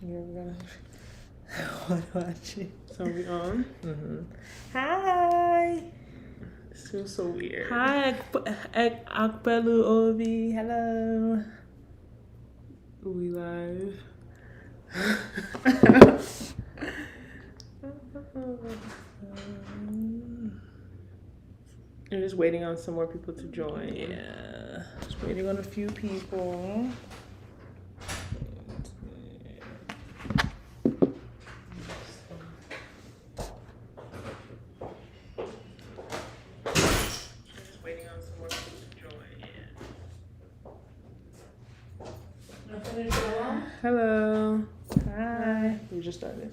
You're gonna watch it. So we on? Hi. This feels so weird. Hi, Akpelu Obi. Hello. We live. I'm just waiting on some more people to join. Yeah. Just waiting on a few people. Just waiting on some more people to join. Hello. Hi. We just started.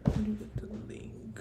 Let me get the link.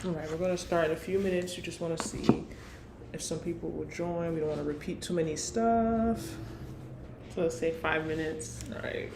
All right, we're going to start in a few minutes. We just want to see if some people will join. We don't want to repeat too many stuff. So let's say 5 minutes. All right.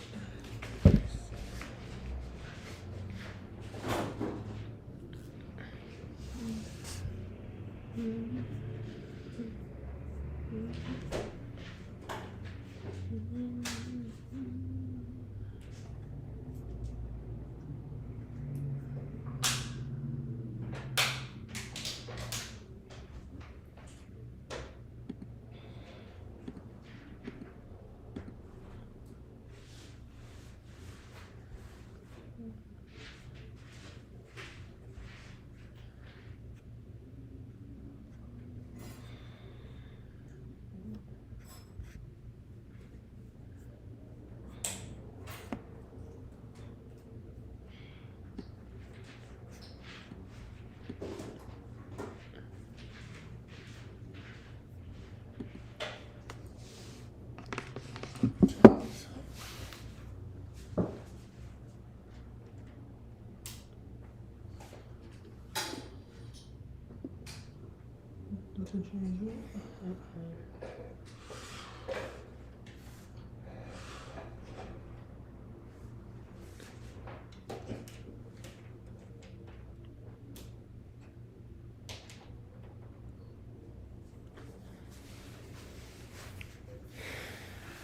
Nothing changed.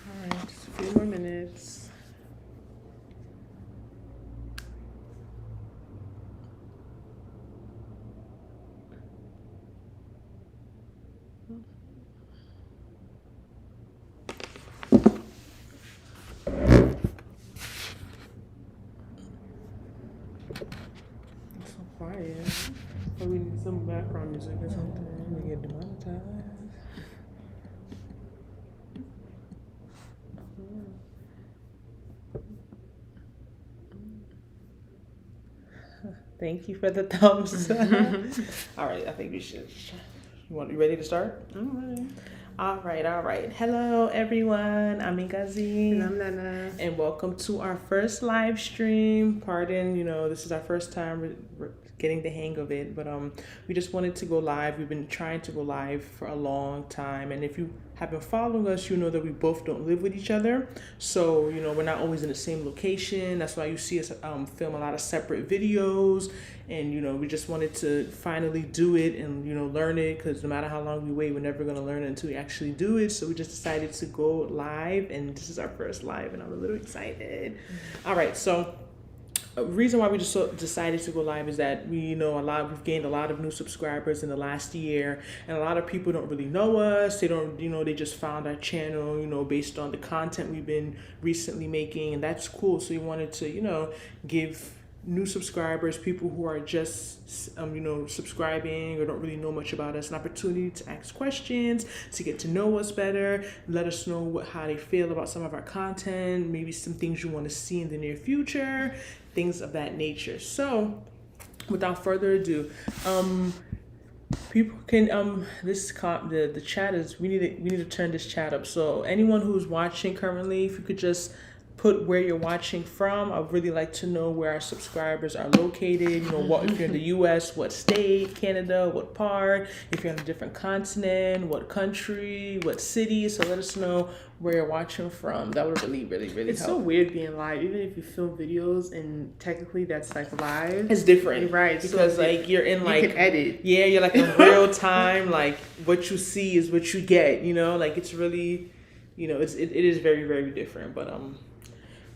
All right, just a few more minutes. It's so quiet. Oh, we need some background music or something. We get demonetized. Thank you for the thumbs. All right, I think we should. You ready to start? All right. Hello, everyone. I'm Ingazi. And I'm Nana. And welcome to our first live stream. Pardon, this is our first time we're getting the hang of it, but we just wanted to go live. We've been trying to go live for a long time, and if you have been following us, you know that we both don't live with each other, so we're not always in the same location. That's why you see us film a lot of separate videos, and we just wanted to finally do it and learn it, because no matter how long we wait, we're never going to learn it until we actually do it. So we just decided to go live, and this is our first live, and I'm a little excited. All right, so a reason why we just decided to go live is that we've gained a lot of new subscribers in the last year, and a lot of people don't really know us. They don't, they just found our channel, based on the content we've been recently making, and that's cool. So we wanted to, give new subscribers, people who are just subscribing or don't really know much about us, an opportunity to ask questions, to get to know us better, let us know how they feel about some of our content, maybe some things you want to see in the near future, things of that nature. So without further ado, people can the chat is, we need to turn this chat up. So anyone who's watching currently, if you could just put where you're watching from. I'd really like to know where our subscribers are located. What if you're in the U.S., what state, Canada, what part, if you're on a different continent, what country, what city. So let us know where you're watching from. That would really, really, really It's help. so weird being live, even if you film videos and technically that's like live. It's different, right? Because so you're in you can edit. Yeah, you're like in real time. Like what you see is what you get. It's really, it is very, very different. But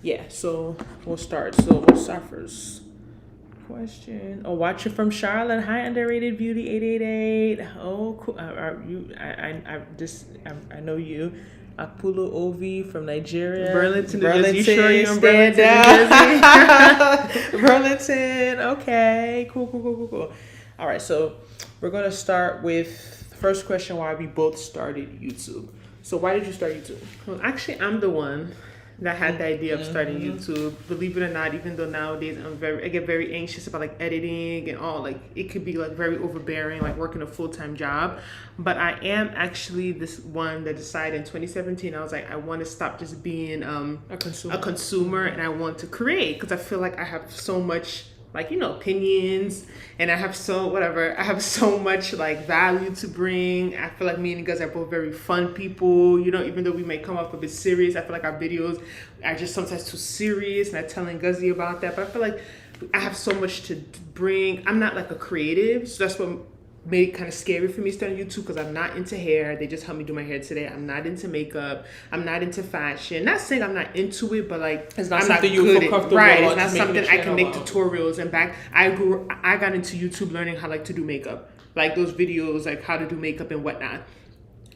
yeah. So we'll start. So what's our first question? Oh, watching from Charlotte. Hi, Underrated Beauty 888. Oh, cool. I know you. Apulu Ovi from Nigeria. Burlington, you sure you're in stand Burlington, out. Burlington. Okay. Cool. All right. So we're going to start with the first question, why we both started YouTube. So why did you start YouTube? Well, actually, I'm the one that had the idea of starting YouTube. Believe it or not, even though nowadays I get very anxious about like editing and all, like it could be like very overbearing, like working a full-time job. But I am actually this one that decided in 2017, I was like, I want to stop just being a consumer and I want to create, because I feel like I have so much opinions, and I have so much like value to bring. I feel like me and you guys are both very fun people, even though we may come up a bit serious. I feel like our videos are just sometimes too serious, and I'm telling Guzzy about that, but I feel like I have so much to bring. I'm not like a creative, so that's what made it kind of scary for me starting YouTube, because I'm not into hair. They just helped me do my hair today. I'm not into makeup. I'm not into fashion. Not saying I'm not into it, but like it's not I'm something not you feel comfortable. Right, it's not something I can make tutorials. And I got into YouTube learning how to do makeup, like those videos, like how to do makeup and whatnot.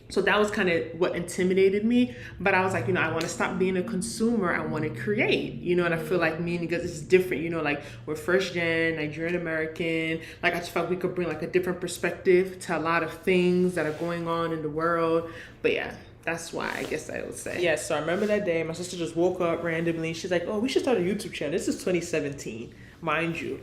So that was kind of what intimidated me. But I was like, I want to stop being a consumer. I want to create, and I feel like me and you guys is different, like we're first gen, Nigerian American. Like I just felt we could bring like a different perspective to a lot of things that are going on in the world. But yeah, that's why I guess I would say. Yes, so I remember that day, my sister just woke up randomly. She's like, oh, we should start a YouTube channel. This is 2017. Mind you,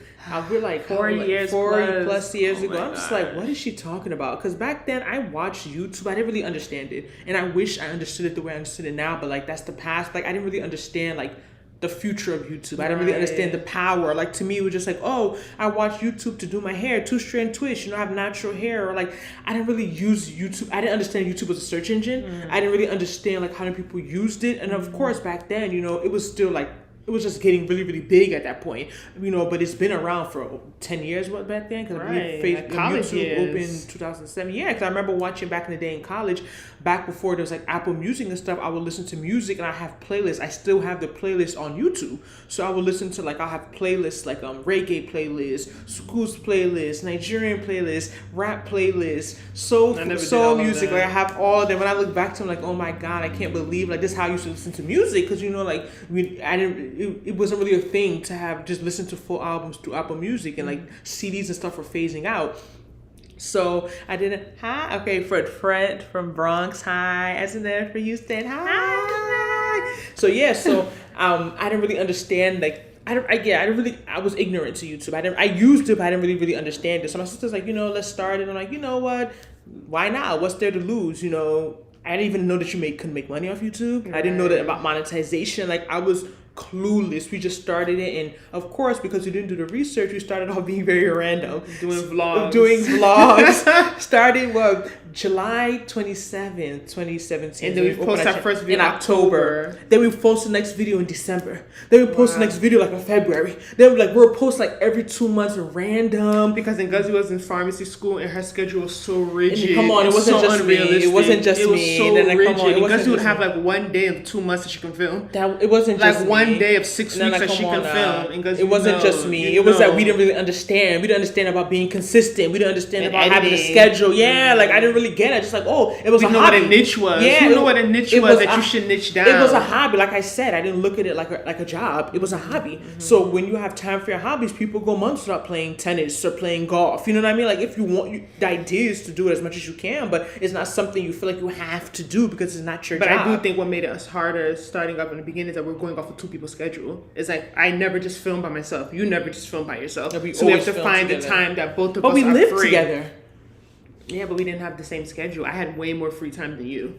we're like 4 years plus years ago. I'm just like, God. what is she talking about? Because back then I watched YouTube, I didn't really understand it, and I wish I understood it the way I understood it now. But like that's the past. Like I didn't really understand like the future of YouTube. I didn't really understand the power. Like to me, it was just like, oh, I watch YouTube to do my hair, 2-strand twist. I have natural hair, or like I didn't really use YouTube. I didn't understand YouTube as a search engine. I didn't really understand like how many people used it, and of course back then, it was still like. It was just getting really, really big at that point, but it's been around for 10 years back then, because YouTube opened 2007. Yeah, because I remember watching back in the day in college, back before there was like Apple Music and stuff. I would listen to music, and I have playlists. I still have the playlist on YouTube, so I would listen to I'll have playlists like reggae playlists, schools playlists, Nigerian playlists, rap playlists, soul music. Like I have all of them. When I look back to them, like, oh my God, I can't believe this is how I used to listen to music, because I didn't. It wasn't really a thing to have just listen to full albums through Apple Music, and like CDs and stuff were phasing out. So I didn't. Hi, okay, Fred from Bronx. Hi, as in there for Houston. Hi. So yeah, I didn't really understand I was ignorant to YouTube. I used it, but I didn't really understand it. So my sister's like, let's start it. I'm like, you know what? Why not? What's there to lose? I didn't even know that you could make money off YouTube. Right. I didn't know that about monetization. Like I was clueless. We just started it, and of course, because we didn't do the research, we started off being very random. Doing vlogs. Started July 27th, 2017. And then we posted our first video in October. Then we posted the next video in December. Then we posted the next video in February. Then we're posting every 2 months random. Because then Guzzy was in pharmacy school and her schedule was so rigid. And come on, it wasn't just unrealistic. Me. It wasn't just me. It was so rigid. Guzzy would have 1 day of 2 months that she can film. It wasn't just me. 1 day of 6 weeks that she can film. And it wasn't just me. It was that we didn't really understand. We didn't understand about being consistent. We didn't understand about having a schedule. Yeah, I didn't really really get it. Just like, oh, it was we a know hobby. what a niche was. Yeah, you know what a niche was that you should niche down. It was a hobby. Like I said, I didn't look at it like a job. It was a hobby. So when you have time for your hobbies, people go months without playing tennis or playing golf. You know what I mean? Like if you want, the idea is to do it as much as you can, but it's not something you feel like you have to do because it's not your job. But I do think what made it us harder starting up in the beginning is that we're going off of two people's schedule. It's like I never just film by myself. You never just film by yourself. Yeah, so we have to film find together. the time that both of But us we are live free. together. Yeah, but we didn't have the same schedule. I had way more free time than you.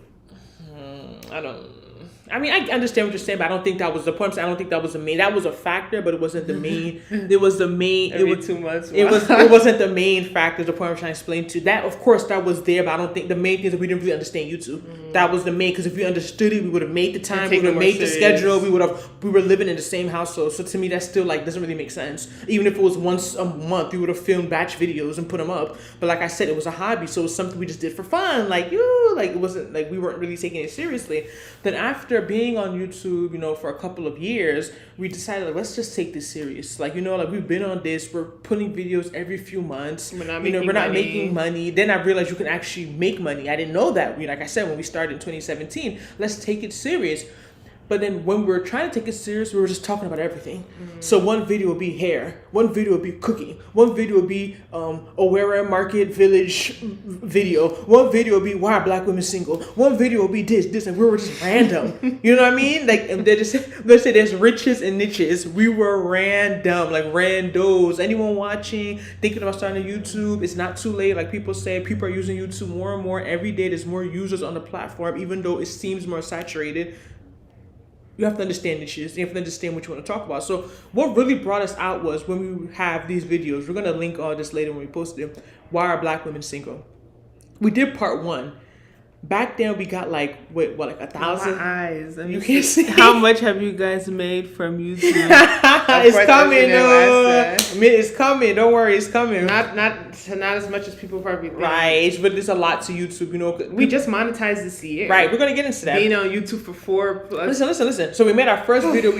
I mean, I understand what you're saying, but I don't think that was the point. I don't think that was the main. That was a factor, but it wasn't the main. It was the main. Every it was 2 months. It was. It wasn't the main factor. The point I'm trying to explain to that. Of course, that was there, but I don't think the main thing is that we didn't really understand YouTube. That was the main. Because if we understood it, we would have made the time. We would have made the schedule. We would have. We were living in the same household, so to me, that still like doesn't really make sense. Even if it was once a month, we would have filmed batch videos and put them up. But like I said, it was a hobby, so it was something we just did for fun. Like it wasn't like we weren't really taking it seriously. Then after being on YouTube, for a couple of years, we decided like, let's just take this serious. Like, like we've been on this, we're putting videos every few months. We're not making money. Then I realized you can actually make money. I didn't know that. Like I said, when we started in 2017, let's take it serious. But then when we were trying to take it serious, we were just talking about everything. So one video would be hair, one video would be cooking, one video would be Owera Market Village video, one video would be why are black women single, one video would be this, and we were just random. You know what I mean? Like they just let's say there's riches and niches. We were random, like randos. Anyone watching, thinking about starting a YouTube, it's not too late. Like people say, people are using YouTube more and more every day. There's more users on the platform, even though it seems more saturated. You have to understand niches. You have to understand what you want to talk about. So what really brought us out was when we have these videos. We're going to link all this later when we post it. Why are black women single? We did part 1. Back then we got like 1,000 eyes. You can't see how much have you guys made from YouTube? It's coming, though. It's coming. Don't worry, it's coming. Not as much as people probably think. Right, but there's a lot to YouTube. We just monetized this year. Right, we're gonna get into that. Being on YouTube for 4+. Listen. So we made our first video.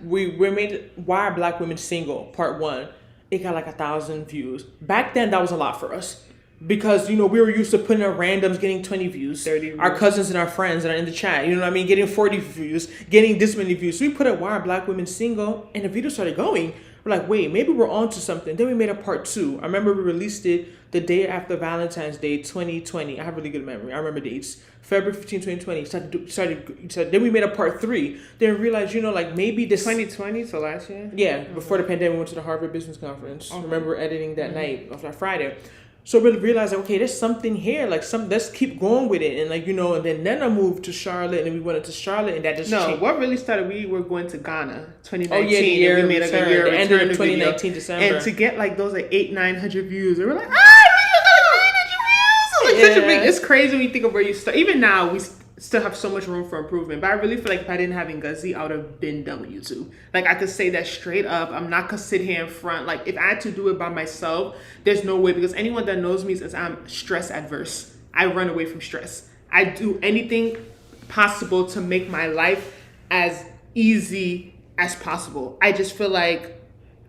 We made Why Are Black Women Single Part 1. It got like 1,000 views. Back then, that was a lot for us. Because, we were used to putting our randoms getting 20 views. 30 views. Our cousins and our friends that are in the chat, you know what I mean? Getting 40 views, getting this many views. So we put up Why Are Black Women Single? And the video started going. We're like, wait, maybe we're onto something. Then we made a part 2. I remember we released it the day after Valentine's Day 2020. I have really good memory. I remember dates. February 15, 2020. Then we made a part 3. Then we realized, like maybe this 2020, so last year? Yeah, before the pandemic, we went to the Harvard Business Conference. I remember editing that night of that Friday. So we realized, okay, there's something here. Let's keep going with it. And and then I moved to Charlotte, and we went into Charlotte, and that just changed. What really started, we were going to Ghana, 2019. Oh, yeah, the year and we made return, a year the end of return 2019 video. December. And to get those 800-900 views, we were like, such a big, it's crazy when you think of where you start. Even now, we still have so much room for improvement. But I really feel like if I didn't have Ngozi, I would have been done with YouTube. I could say that straight up. I'm not gonna sit here in front. If I had to do it by myself, there's no way, because anyone that knows me says I'm stress adverse. I run away from stress. I do anything possible to make my life as easy as possible. I just feel like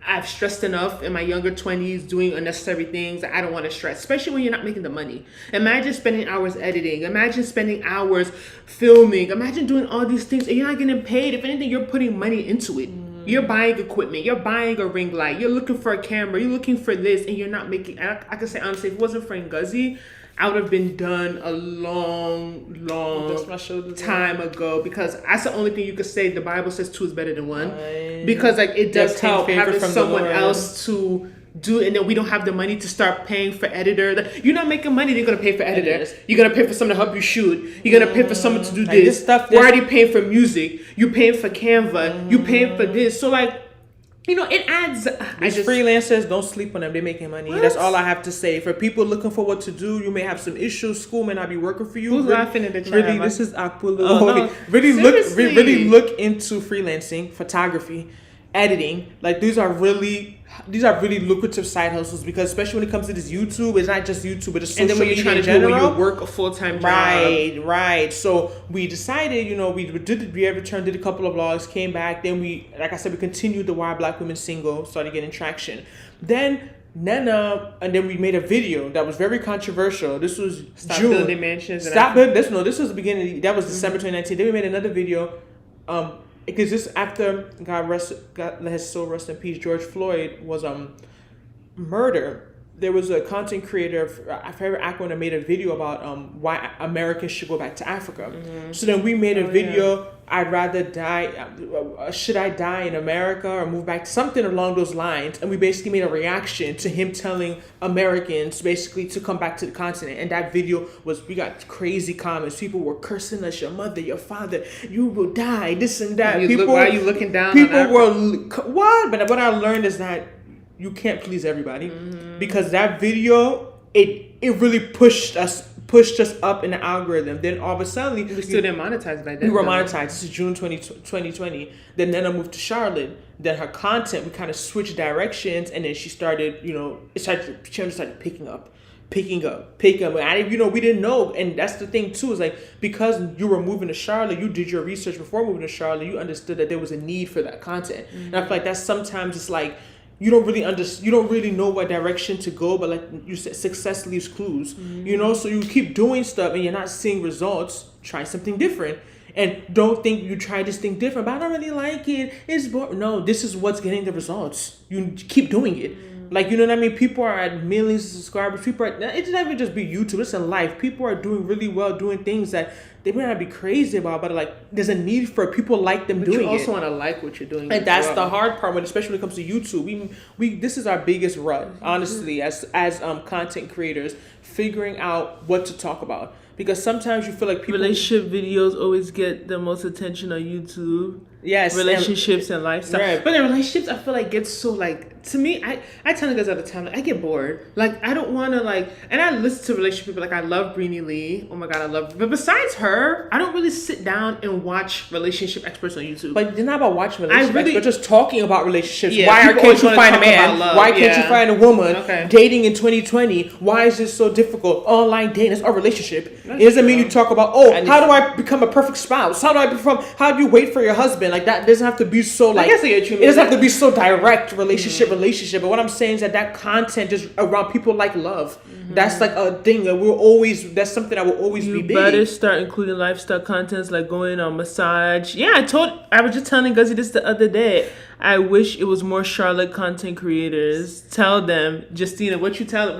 I've stressed enough in my younger 20s doing unnecessary things that I don't want to stress, especially when you're not making the money. Imagine spending hours editing. Imagine spending hours filming. Imagine doing all these things and you're not getting paid. If anything, you're putting money into it. You're buying equipment. You're buying a ring light. You're looking for a camera. You're looking for this, and you're not making... I can say honestly, if it wasn't for Ngozi, I would have been done a long time ago, because that's the only thing you could say. The Bible says 2 is better than 1, because it does help having someone else to do, and then we don't have the money to start paying for editor. You're not making money, they're gonna pay for editor. You're gonna pay for someone to help you shoot. You're gonna pay for someone to do this. We're already paying for music. You're paying for Canva. You're paying for this. So it adds. Freelancers, don't sleep on them. They're making money. What? That's all I have to say. For people looking for what to do, you may have some issues. School may not be working for you. Who's laughing in the chat? Really, this is Aquila. Really look into freelancing, photography, editing. These are really lucrative side hustles, because especially when it comes to this YouTube, it's not just YouTube, but it's social media. And then when you're trying to do when you work a full-time job. Right. So we decided, we returned, did a couple of vlogs, came back. Then we continued the Why Black Women Single, started getting traction. Then Nana, and then we made a video that was very controversial. This was Stop June. building mansions. Stop building. This was the beginning. That was December 2019. Then we made another video, because this after God let his soul rest in peace. George Floyd was murdered. There was a content creator, a favorite actor, that made a video about why Americans should go back to Africa. So then we made a video. I'd rather die. Should I die in America or move back? Something along those lines. And we basically made a reaction to him telling Americans basically to come back to the continent. And that video we got crazy comments. People were cursing us, your mother, your father, you will die, this and that. Why are you looking down? People were what? But what I learned is that you can't please everybody, because that video it really pushed us up in the algorithm. Then all of a sudden we still didn't monetize by then. We were monetized. This is June 2020. Then Nana moved to Charlotte. Then her content, we kind of switched directions, and then she started, she started picking up. And we didn't know, and that's the thing too. Is like, because you were moving to Charlotte, you did your research before moving to Charlotte. You understood that there was a need for that content, and I feel like that's sometimes it's like, you don't really know what direction to go, but like you said, success leaves clues, so you keep doing stuff and you're not seeing results. Try something different, and don't think you try this thing different, but I don't really like it, it's boring. No, this is what's getting the results. You keep doing it. Like, you know what I mean? People are at millions of subscribers. It's not even just be YouTube, it's in life. People are doing really well, doing things that they may not be crazy about, but like, there's a need for people like them doing it. But you also want to like what you're doing. And that's the hard part, especially when it comes to YouTube. We this is our biggest rut, honestly, as content creators, figuring out what to talk about. Because sometimes you feel like people... Relationship videos always get the most attention on YouTube. Yes. Relationships and lifestyle. Right. But in relationships, I feel like gets so like, to me, I tell you guys all the time, like, I get bored. Like, I don't want to like, and I listen to relationship people. Like, I love Breenie Lee. Oh my God, I love her. But besides her, I don't really sit down and watch relationship experts on YouTube. But it's not about watching relationships, but just talking about relationships. Yeah, why can't you find a man? Why can't you Yeah. find a woman? Okay. Dating in 2020. Why is this so difficult? Online dating is a relationship. That's It doesn't mean true. you talk about, how do I become a perfect spouse? How do you wait for your husband? Like, that doesn't have to be so like, I guess I get you. it doesn't have to be so direct relationship. But what I'm saying is that content just around people like love. That's like a thing that that's something that will always be You big. better start including lifestyle contents like going on massage. Yeah, I was just telling Guzzy this the other day. I wish it was more Charlotte content creators. Tell them, Justina, tell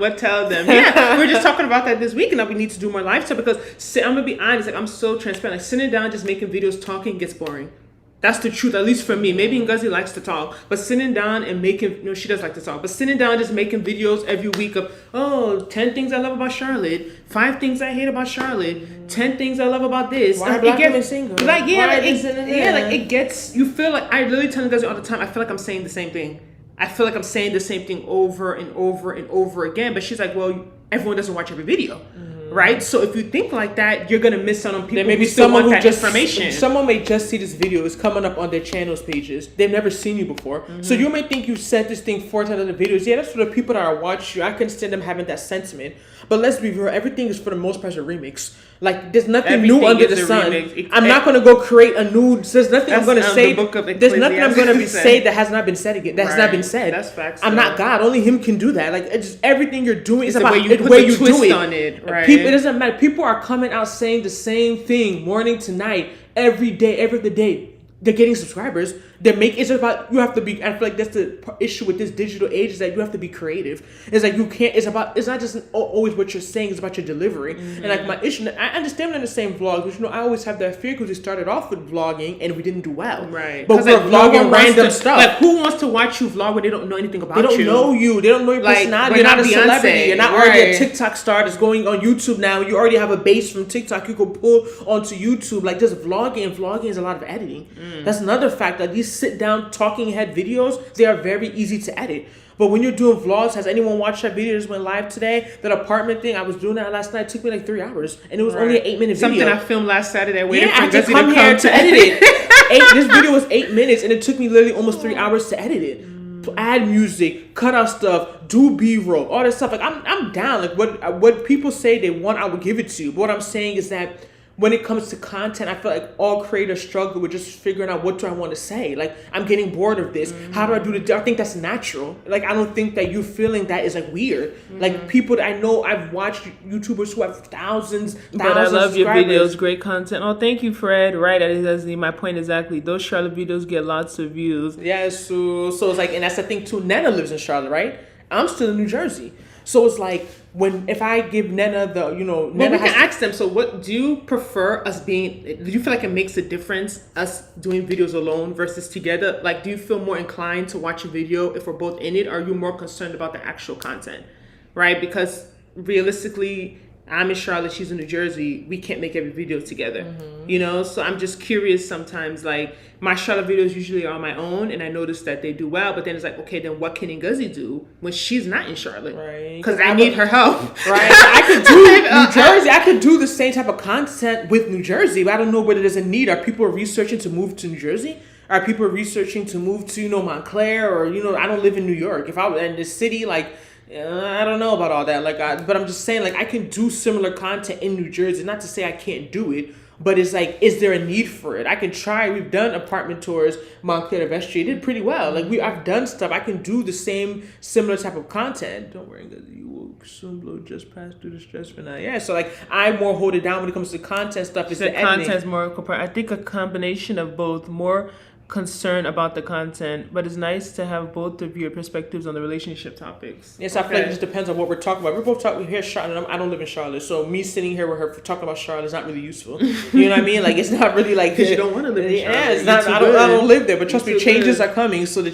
them. Yeah, we were just talking about that this week, and that we need to do more lifestyle, because I'm gonna be honest, like, I'm so transparent. Like, sitting down just making videos talking gets boring. That's the truth, at least for me. Maybe Ngozi likes to talk, but sitting down and making, she does like to talk, but sitting down just making videos every week of, 10 things I love about Charlotte, 5 things I hate about Charlotte, 10 things I love about this. Why black women single? Like, it gets, you feel like, I literally tell Ngozi all the time, I feel like I'm saying the same thing. I feel like I'm saying the same thing over and over and over again, but she's like, well, everyone doesn't watch every video. Right, so if you think like that, you're gonna miss out on people. There may be who still someone want who that just information. Someone may just see this video. It's coming up on their channels pages. They've never seen you before, so you may think you sent this thing 4 times other videos. Yeah, that's for the people that are watching you. I can understand them having that sentiment, but let's be real. Everything is for the most part a remix. Like, there's nothing new under the sun. I'm not gonna go create a new. There's nothing I'm gonna say. There's nothing I'm gonna say that has not been said again. That has not been said. That's facts. I'm not God. Only Him can do that. Like, it's just everything you're doing is the about way you the put way the you twist do it. on it, right? People, it doesn't matter. People are coming out saying the same thing morning to night, every day, every other day. They're getting subscribers. It's about, you have to be, I feel like that's the issue with this digital age, is that you have to be creative. It's like, you can't, it's not just always what you're saying, it's about your delivery. And like, my issue, I understand in the same vlogs, but I always have that fear, because we started off with vlogging and we didn't do well. Right. But we're vlogging random stuff. Like, who wants to watch you vlog when they don't know anything about you? They don't know you. They don't know your personality. You're not a celebrity. You're not already a TikTok star that's going on YouTube now. You already have a base from TikTok you can pull onto YouTube. Like, just vlogging is a lot of editing. That's another fact. Like, these sit down talking head videos, they are very easy to edit. But when you're doing vlogs, has anyone watched that video that just went live today? That apartment thing, I was doing that last night. It took me like 3 hours, and it was only an 8-minute video. Something I filmed last Saturday. I had to come here to edit it. This video was 8 minutes, and it took me literally almost 3 hours to edit it. Add music, cut out stuff, do B-roll, all that stuff. Like, I'm down. Like, what people say they want, I will give it to you. But what I'm saying is that when it comes to content, I feel like all creators struggle with just figuring out what do I want to say. Like, I'm getting bored of this. How do I do I think that's natural. Like, I don't think that you feeling that is like weird. Like, people that I know, I've watched YouTubers who have thousands But I love your subscribers. videos, great content. Oh, thank you, Fred. Right, that's my point exactly. Those Charlotte videos get lots of views. Yeah, so it's like, and that's the thing too. Nana lives in Charlotte, right? I'm still in New Jersey. So it's like, if I give Nana the, Well, Nana we can has ask them. So, what do you prefer us being? Do you feel like it makes a difference us doing videos alone versus together? Like, do you feel more inclined to watch a video if we're both in it, or are you more concerned about the actual content, right? Because realistically, I'm in Charlotte, she's in New Jersey. We can't make every video together, So I'm just curious sometimes. Like, my Charlotte videos usually are on my own, and I notice that they do well. But then it's like, okay, then what can Ngozi do when she's not in Charlotte? Right. Because I need her help. Right. I could do New Jersey. I could do the same type of content with New Jersey, but I don't know whether there's a need. Are people researching to move to New Jersey? Are people researching to move to, Montclair? Or, I don't live in New York. If I was in the city, like, I don't know about all that. But I'm just saying, like, I can do similar content in New Jersey. Not to say I can't do it, but it's like, is there a need for it? I can try. We've done apartment tours, Montclair to Vestry. It did pretty well. Like, I've done stuff. I can do the similar type of content. Don't worry, guys. You will soon blow just past through the stress for now. Yeah, so like, I more hold it down when it comes to content stuff. Is the editing. Content's more I think a combination of both. More concern about the content, but it's nice to have both of your perspectives on the relationship topics. Yes, I feel like it just depends on what we're talking about. We're both talking here, Charlotte. I don't live in Charlotte, so me sitting here with her talking about Charlotte is not really useful. You know what I mean? Like, it's not really like, Because you don't want to live in Charlotte. Yeah, it's not. I don't live there, but trust me, changes are coming. So the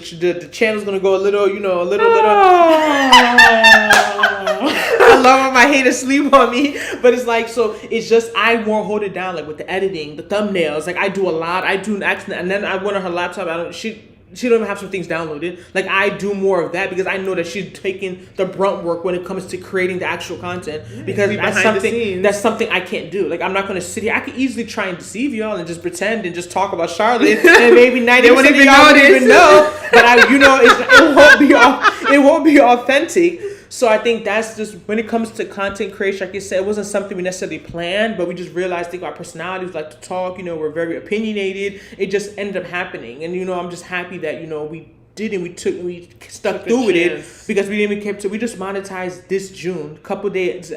channel's gonna go a little, a little. I love when my haters sleep on me, but it's like, so it's just, I more hold it down, like with the editing, the thumbnails. Like, I do a lot. I do an accident, and then I went on her laptop. She don't even have some things downloaded. Like, I do more of that because I know that she's taking the brunt work when it comes to creating the actual content. Because that's something I can't do. Like, I'm not gonna sit here. I could easily try and deceive y'all and just pretend and just talk about Charlotte, and maybe 90% of y'all won't even know. But it won't be authentic. So I think that's just, when it comes to content creation, like I said, it wasn't something we necessarily planned, but we just realized, our personalities like to talk, we're very opinionated. It just ended up happening. And, I'm just happy that, we did and we stuck through with it, because we didn't even we just monetized this June,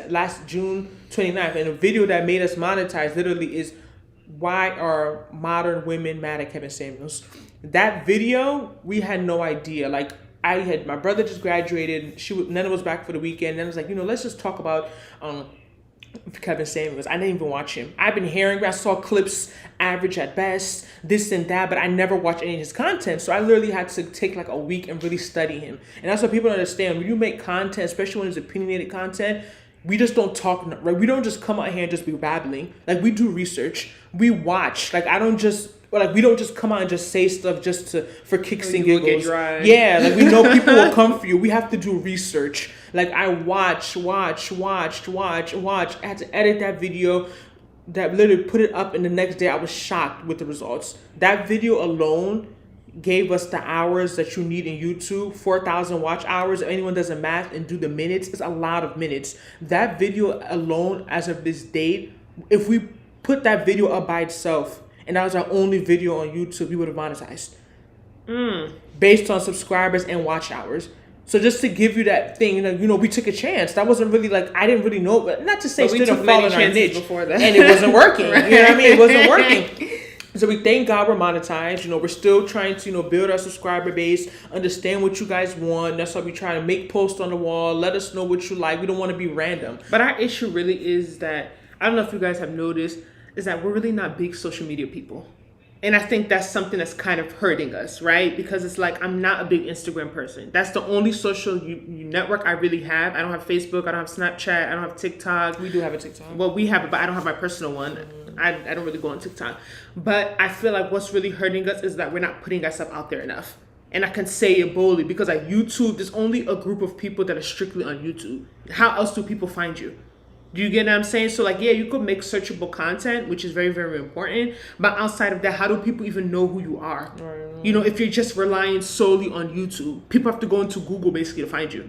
last June 29th. And a video that made us monetize literally is, why are modern women mad at Kevin Samuels? That video, we had no idea. Like, my brother just graduated. Nana was back for the weekend. And I was like, let's just talk about Kevin Samuels. I didn't even watch him. I've been hearing, I saw clips, average at best, this and that, but I never watched any of his content. So I literally had to take like a week and really study him. And that's what people don't understand. When you make content, especially when it's opinionated content, we just don't talk, right? We don't just come out here and just be babbling. Like, we do research. We watch. Like, we don't just come out and just say stuff just for kicks and giggles. Yeah, like, we know people will come for you. We have to do research. Like, I watch. I had to edit that video, that literally put it up, and the next day I was shocked with the results. That video alone gave us the hours that you need in YouTube, 4,000 watch hours. If anyone does the math and do the minutes, it's a lot of minutes. That video alone, as of this date, if we put that video up by itself, and that was our only video on YouTube, we would have monetized. Based on subscribers and watch hours. So just to give you that thing, we took a chance. That wasn't really like, I didn't really know, but not to say we didn't fall in our niche before that. And it wasn't working. Right. You know what I mean? It wasn't working. So we thank God we're monetized. We're still trying to, build our subscriber base, understand what you guys want. That's why we try to make posts on the wall. Let us know what you like. We don't want to be random. But our issue really is that, I don't know if you guys have noticed, is that we're really not big social media people. And I think that's something that's kind of hurting us, right? Because it's like, I'm not a big Instagram person. That's the only social network I really have. I don't have Facebook. I don't have Snapchat. I don't have TikTok. We do have a TikTok. Well, we have it, but I don't have my personal one. I don't really go on TikTok. But I feel like what's really hurting us is that we're not putting ourselves out there enough. And I can say it boldly because like YouTube, there's only a group of people that are strictly on YouTube. How else do people find you? Do you get what I'm saying? So like, yeah, you could make searchable content, which is very, very important. But outside of that, how do people even know who you are? Right. If you're just relying solely on YouTube, people have to go into Google basically to find you.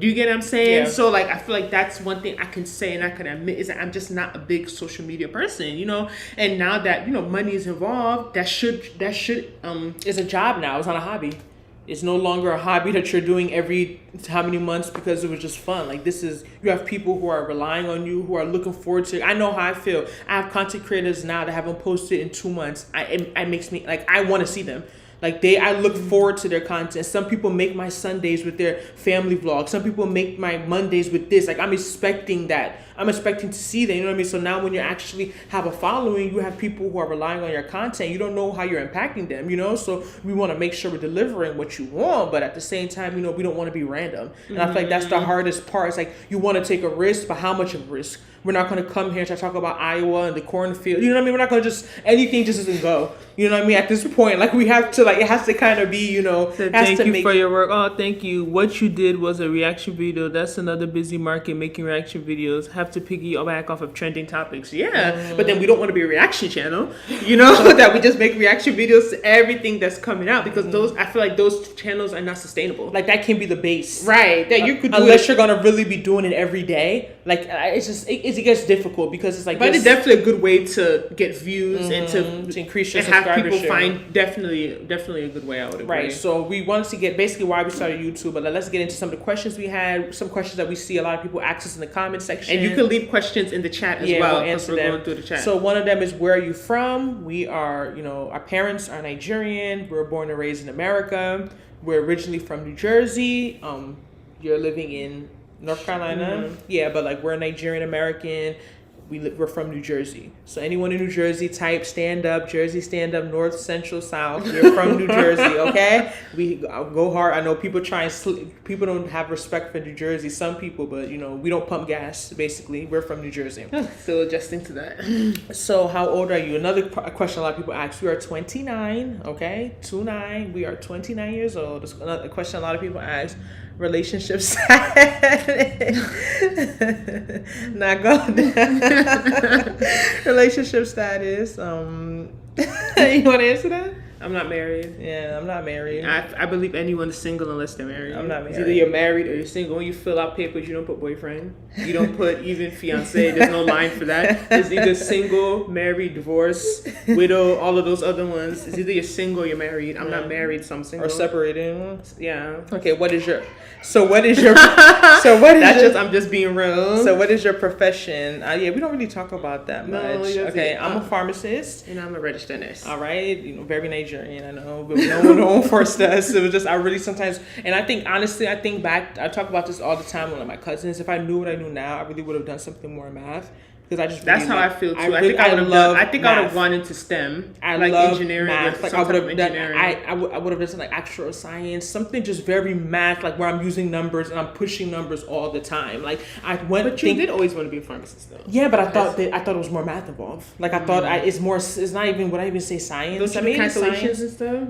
Do you get what I'm saying? Yeah. So like I feel like that's one thing I can say and I can admit is that I'm just not a big social media person, you know. And now that money is involved, that should It's a job now. It's not a hobby. It's no longer a hobby that you're doing every how many months because it was just fun. Like this is, you have people who are relying on you, who are looking forward to it. I know how I feel. I have content creators now that haven't posted in 2 months. It makes me like, I want to see them. Like I look forward to their content. Some people make my Sundays with their family vlog. Some people make my Mondays with this. Like I'm expecting that. I'm expecting to see that. You know what I mean? So now when you actually have a following, you have people who are relying on your content. You don't know how you're impacting them, you know? So we want to make sure we're delivering what you want, but at the same time, we don't want to be random. And I feel like that's the hardest part. It's like you want to take a risk, but how much of a risk? We're not going to come here to talk about Iowa and the cornfield. You know what I mean? We're not going to just, anything just doesn't go. You know what I mean? At this point, like we have to, like it has to kind of be, So thank you for your work. Oh, thank you. What you did was a reaction video. That's another busy market making reaction videos. Have to piggyback off of trending topics. Yeah, but then we don't want to be a reaction channel, that we just make reaction videos to everything that's coming out because I feel like those channels are not sustainable. Like that can be the base. Right, that you could do unless you're going to really be doing it every day. Like it's just, it gets difficult because it's like, but it's definitely a good way to get views and to increase your and have people subscribership. find definitely a good way out of it. Right. So we wanted to get basically why we started YouTube, but let's get into some of the questions we had. Some questions that we see a lot of people ask us in the comment section, and you can leave questions in the chat as well. We'll answer them. Going through the chat. So one of them is, where are you from? We are, our parents are Nigerian. We were born and raised in America. We're originally from New Jersey. You're living in North Carolina. Mm-hmm. Yeah, but like we're Nigerian American. We're from New Jersey. So anyone in New Jersey, type stand up, Jersey stand up, North, Central, South. You're from New Jersey, okay? We go hard. I know people people don't have respect for New Jersey. Some people, but we don't pump gas. Basically, we're from New Jersey. Still adjusting to that. So how old are you? Another question a lot of people ask. We are 29, okay? 29. We are 29 years old. That's another question a lot of people ask. Relationship status. Not going. Relationship status. You want to answer that? I'm not married. Yeah, I'm not married. I believe anyone is single unless they're married. I'm not married. It's either you're married or you're single. When you fill out papers, you don't put boyfriend. You don't put even fiance. There's no line for that. It's either single, married, divorced, widow, all of those other ones. It's either you're single or you're married. I'm not married, so I'm single. Or separated. Yeah. Okay, what is your I'm just being real. So what is your profession? Yeah, we don't really talk about that much. Okay, I'm a pharmacist. And I'm a registered nurse. All right, very Nigerian, I know, but no one forced us. It was just, I really sometimes, and I think, honestly, I think back, I talk about this all the time with my cousins. If I knew what I knew now, I really would have done something more in math. Because I just that's how I feel too. I think I would have gone into STEM. I like love engineering. Math. Like I would have done. I would have done something like actual science, something just very math, like where I'm using numbers and I'm pushing numbers all the time. Like I went. But you did always want to be a pharmacist, though. Yeah, but I thought it was more math involved. Like I thought it's more. It's not even. Would I even say science? Don't you do calculations and stuff?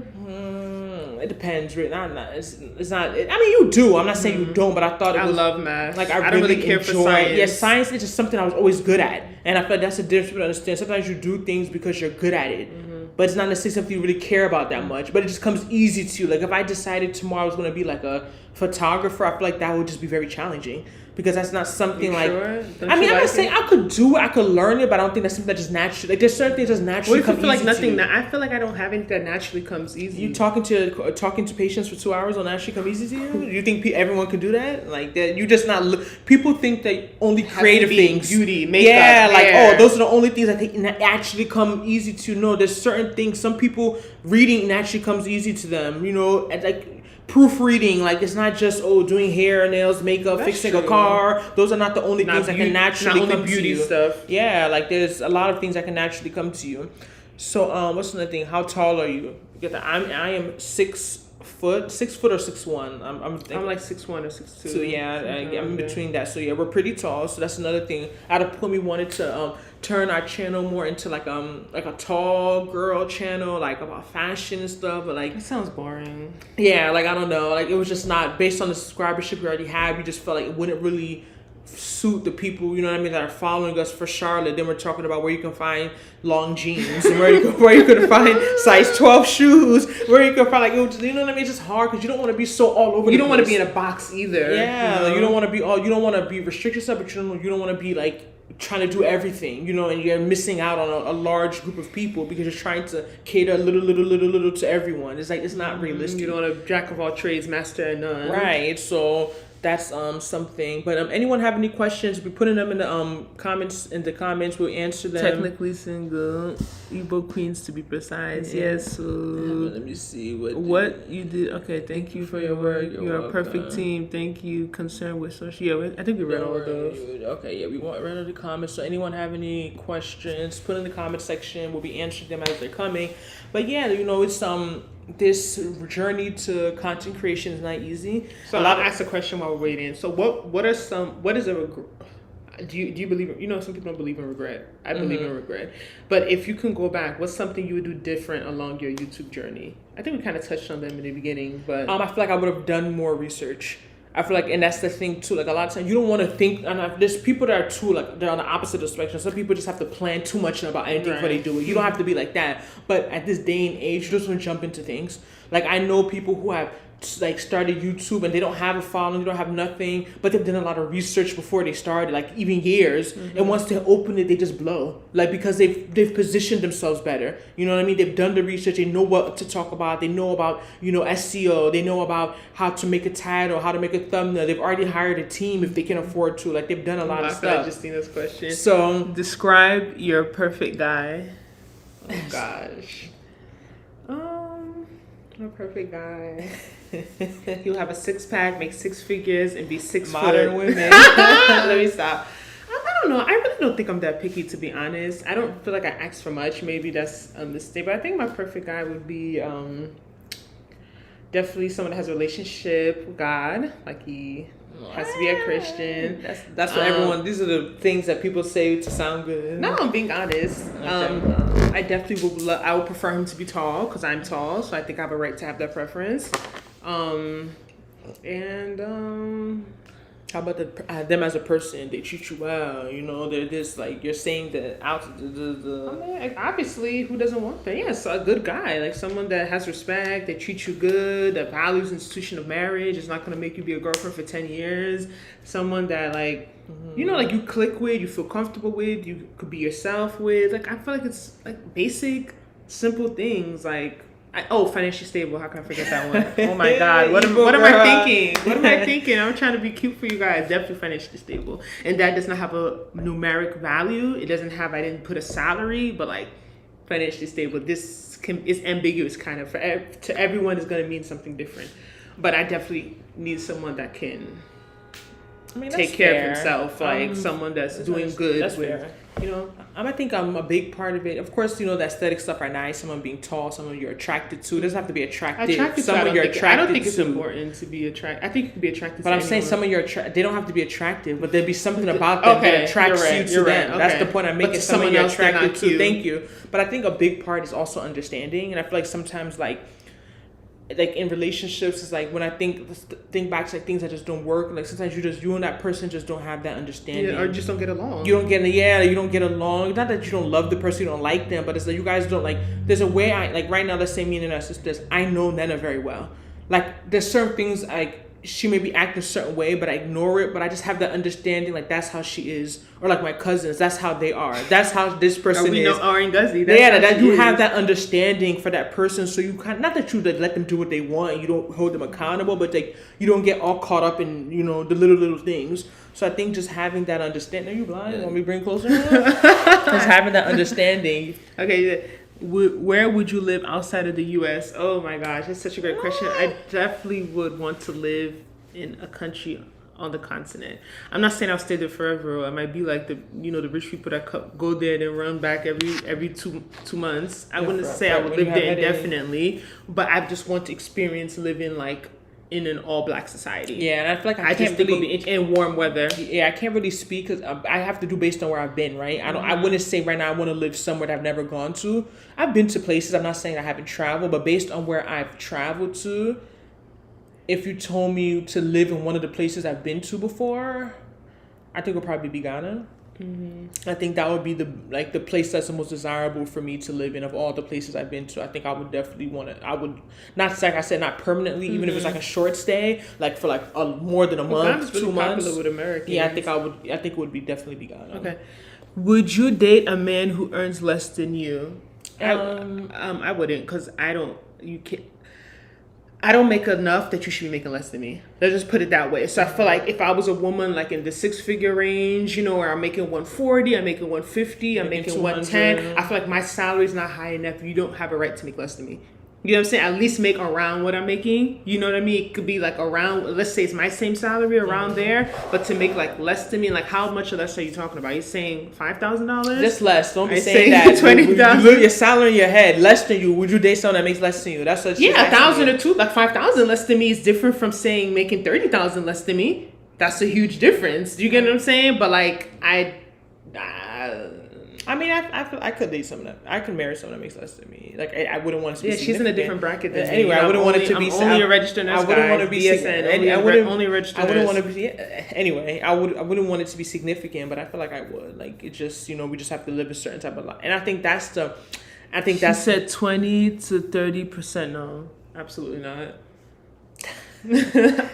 It depends. It's not. I mean, you do. I'm not saying you don't, but I thought it was. I love math. Like I don't really care for science. Yeah, science is just something I was always good at. And I feel like that's the difference to understand. Sometimes you do things because you're good at it, but it's not necessarily something you really care about that much. But it just comes easy to you. Like if I decided tomorrow I was going to be like a photographer, I feel like that would just be very challenging. Because that's not something like. Sure? I'm not saying I could do it, I could learn it, but I don't think that's something that just naturally. Like there's certain things that naturally come easy. I feel like I don't have anything that naturally comes easy. You talking to patients for 2 hours will naturally come easy to you? You think everyone can do that? Like that? You just not. People think that only creative things, beauty, makeup, hair. Those are the only things that actually come easy to. No, there's certain things. Some people reading naturally comes easy to them. And like. Proofreading, like it's not just doing hair, nails, makeup, fixing a car. Those are not the only things that can naturally come to you. Stuff. Yeah, like there's a lot of things that can naturally come to you. So what's another thing? How tall are you? I am 6 foot or 6'1". I'm like 6'1" or 6'2". So yeah, I'm in between that. So yeah, we're pretty tall. So that's another thing. At a point, we wanted to turn our channel more into like a tall girl channel, like about fashion and stuff. But like it sounds boring. Yeah, like I don't know. Like it was just not based on the subscribership we already had. We just felt like it wouldn't really suit the people, you know what I mean, that are following us for Charlotte. Then we're talking about where you can find long jeans and where you can find size 12 shoes, where you can find like, you know what I mean. It's just hard because you don't want to be so all over. You the don't want to place. be in a box either. Yeah, you know? like, you don't want to be all. You don't want to be restrict yourself, but you don't want to be like trying to do everything, you know, and you're missing out on a large group of people because you're trying to cater a little to everyone. It's like it's not realistic. You don't want to jack of all trades, master of none. Right. So that's something. But anyone have any questions? We're putting them in the comments. We'll answer them. Technically single, Igbo queens to be precise. Yeah. Yes. So Let me see what you did. Okay, thank you for your work. You're a perfect welcome. team. Thank you. Concerned with social. Yeah, I think we read all of those. Okay, yeah, we read all the comments. So anyone have any questions, put in the comment section. We'll be answering them as they're coming. But yeah, you know, it's this journey to content creation is not easy. So I'll ask a question while we're waiting. So what is a regret? Do you believe, you know, some people don't believe in regret. I believe in regret. But if you can go back, what's something you would do different along your YouTube journey? I think we kind of touched on them in the beginning, but I feel like I would have done more research. I feel like, and that's the thing too. Like a lot of times, you don't want to think. And there's people that are too like they're on the opposite of the spectrum. Some people just have to plan too much about anything before they do it. You don't have to be like that. But at this day and age, you just want to jump into things. Like I know people who have like started YouTube and they don't have a following, they don't have nothing, but they've done a lot of research before they started, like even years. And once they open it, they just blow, like because they've positioned themselves better. You know what I mean? They've done the research. They know what to talk about. They know about, you know, SEO. They know about how to make a title, how to make a thumbnail. They've already hired a team if they can afford to. Like they've done a lot of stuff. Justina's question. So Describe your perfect guy. Oh gosh. A perfect guy. He'll have a 6-pack, make 6 figures, and be 6 modern foot. women. Let me stop. I don't know. I really don't think I'm that picky, to be honest. I don't feel like I ask for much. Maybe that's a mistake. But I think my perfect guy would be definitely someone that has a relationship with God. Like he has to be a Christian. That's what everyone. These are the things that people say to sound good. No, I'm being honest. Okay. I definitely would. I would prefer him to be tall because I'm tall, so I think I have a right to have that preference. How about them as a person? They treat you well. You know, they're this like you're saying that out. I mean, obviously, who doesn't want that? Yes, a good guy, like someone that has respect, they treat you good, that values the institution of marriage, is not going to make you be a girlfriend for 10 years. Someone that like, you know, like you click with, you feel comfortable with, you could be yourself with. Like I feel like it's like basic, simple things like. Financially stable. How can I forget that one? Oh my God. What am I thinking? What am I thinking? I'm trying to be cute for you guys. Definitely financially stable. And that does not have a numeric value. It doesn't have, I didn't put a salary, but like financially stable. This is ambiguous kind of. To everyone is going to mean something different. But I definitely need someone that can take care of himself. Like someone that's doing good. That's fair. You know, I think I'm a big part of it. Of course, you know, the aesthetic stuff are nice. Someone being tall, someone you're attracted to. It doesn't have to be attractive. Someone you're attracted to. I don't think it's important to be attracted. I think you can be attracted. But I'm saying someone they don't have to be attractive, but there'd be something about them that attracts you to them. That's the point I'm making. Someone you're attracted to. Thank you. But I think a big part is also understanding, and I feel like sometimes like in relationships, it's like when I think back to like things that just don't work. Like sometimes you and that person just don't have that understanding, or just don't get along. You don't get along. Not that you don't love the person, you don't like them, but it's like you guys don't like. There's a way right now. Let's say me and our sisters. I know Nana very well. Like there's certain things like she may be acting a certain way, but I ignore it. But I just have that understanding, like that's how she is, or like my cousins, that's how they are. That's how this person is. We know Ari Guzzi. That you have that understanding for that person, so you not that you let them do what they want, you don't hold them accountable, but like you don't get all caught up in the little things. So I think just having that understanding. Are you blind? Want me to bring closer? Just having that understanding. Okay. Where would you live outside of the U.S.? Oh my gosh, that's such a great question. I definitely would want to live in a country on the continent. I'm not saying I'll stay there forever. I might be like the rich people that go there and then run back every two months. I wouldn't say I would live there indefinitely, but I just want to experience living like in an all-black society. Yeah, and I feel like I can't really in warm weather. Yeah, I can't really speak because I have to do based on where I've been, right? I wouldn't say right now I want to live somewhere that I've never gone to. I've been to places. I'm not saying I haven't traveled, but based on where I've traveled to, if you told me to live in one of the places I've been to before, I think it would probably be Ghana. I think that would be the place that's the most desirable for me to live in of all the places I've been to. I think I would definitely want to. I would not, like I said, not permanently, even if it's like a short stay, like for like more than a month, Ghana's really 2 months. popular with Americans. Yeah, I think I would. I think it would be definitely be Ghana. Okay. Would you date a man who earns less than you? I wouldn't, because I don't. You can't. I don't make enough that you should be making less than me. Let's just put it that way. So I feel like if I was a woman like in the 6-figure range, you know, where I'm making 140, I'm making 150, I'm making 110, I feel like my salary is not high enough. You don't have a right to make less than me. You know what I'm saying? At least make around what I'm making. You know what I mean? It could be like around, let's say it's my same salary around there, but to make like less than me, like how much less are you talking about? You're saying $5,000? Just less. Don't be saying saying that. $20,000. You your salary in your head less than you. Would you date someone that makes less than you? That's what. Yeah, 1,000 or 2, like 5,000 less than me is different from saying making 30,000 less than me. That's a huge difference. Do you get what I'm saying? But like I mean, I could date someone that I could marry someone that makes less than me. Like I wouldn't want to be. yeah, she's in a different bracket than me. Anyway, I wouldn't want it to be. I'm only a registered nurse. I wouldn't want to be BSN. I wouldn't only registered. I wouldn't nurse. want to be. Anyway, I wouldn't want it to be significant, but I feel like I would. Like it just, we just have to live a certain type of life, and I think that's the. I think that's said 20 to 30%. No. Absolutely not.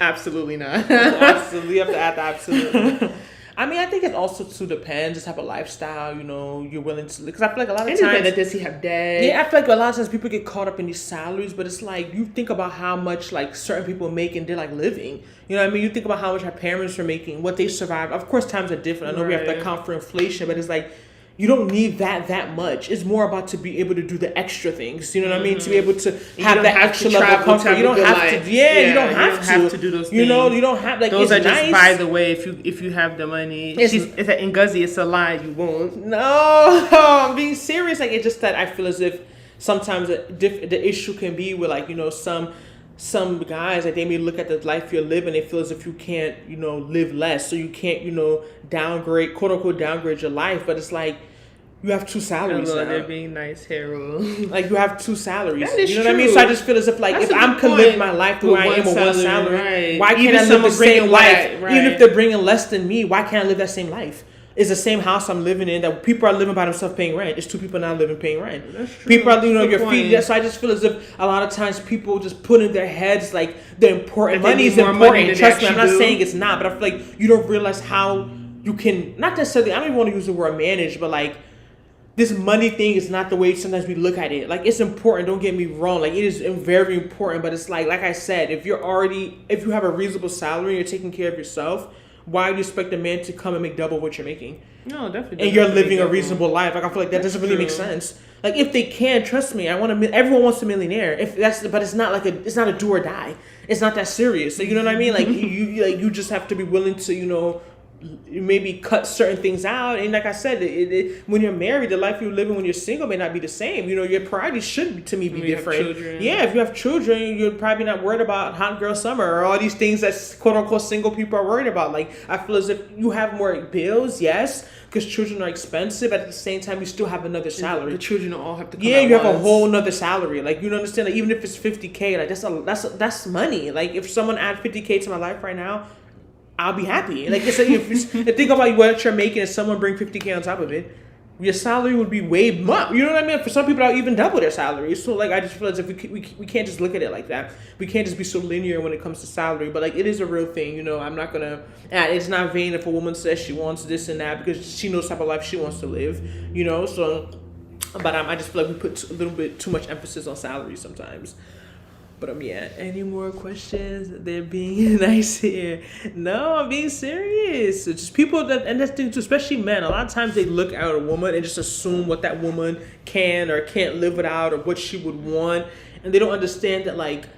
Absolutely not. absolutely. You have to add the absolutely. I mean, I think it also too depends. Just have a lifestyle, you're willing to. Because I feel like a lot of times, does he have debt? yeah, I feel like a lot of times people get caught up in these salaries, but it's like you think about how much like certain people make and they're like living. You know what I mean? You think about how much our parents are making, what they survived. Of course, times are different. I know we have to account for inflation, but it's like you don't need that much. It's more about to be able to do the extra things. You know what I mean? To be able to have that extra level of comfort. You don't have to. Yeah, you don't have to do those things. You don't have like. Those it's are nice. just by the way. If you have the money, it's in Guzzi. It's a lie. You won't. No, I'm being serious. Like it's just that I feel as if sometimes the issue can be with like some guys that they may look at the life you're living, they feel as if you can't live less, so you can't downgrade, quote unquote downgrade your life, but it's like you have 2 salaries now. They're being nice, Harold. Like you have 2 salaries. That is what I mean? So I just feel as if like if I could live my life the way I am with one salary, right. why can't I live the same life? Even if they're bringing less than me, why can't I live that same life? It's the same house I'm living in that people are living by themselves paying rent. It's 2 people now living paying rent. That's true. People are, your feet. Yeah, so I just feel as if a lot of times people just put in their heads like the important money is important. Trust me, I'm not saying it's not, but I feel like you don't realize how you can not necessarily. I don't even want to use the word manage, but like this money thing is not the way sometimes we look at it. Like it's important. Don't get me wrong. Like it is very important, but it's like I said, if you have a reasonable salary, and you're taking care of yourself. Why do you expect a man to come and make double what you're making? No, definitely. And you're living a reasonable life. Like I feel like that doesn't really make sense. Like if they can, trust me, everyone wants a millionaire. But it's not it's not a do or die. It's not that serious. Like, you know what I mean? Like you just have to be willing to maybe cut certain things out. And like I said, when you're married, the life you're living when you're single may not be the same. Your priorities should to me be different. Yeah, if you have children, you're probably not worried about hot girl summer or all these things that quote unquote single people are worried about. Like I feel as if you have more bills, yes, because children are expensive. At the same time, you still have another salary. The children all have to come you have a whole nother salary. Like you understand, like even if it's $50K, like that's money. Like if someone add $50K to my life right now, I'll be happy. Like if think about what you're making and someone bring $50K on top of it, your salary would be way more. You know what I mean? For some people, I'll even double their salary. So like I just feel as if we can't just look at it like that. We can't just be so linear when it comes to salary. But like it is a real thing. I'm not gonna. It's not vain if a woman says she wants this and that because she knows the type of life she wants to live. So. But I just feel like we put a little bit too much emphasis on salary sometimes. But yeah, any more questions? They're being nice here. No, I'm being serious. It's just people and that's the thing too, especially men. A lot of times they look at a woman and just assume what that woman can or can't live without or what she would want, and they don't understand that like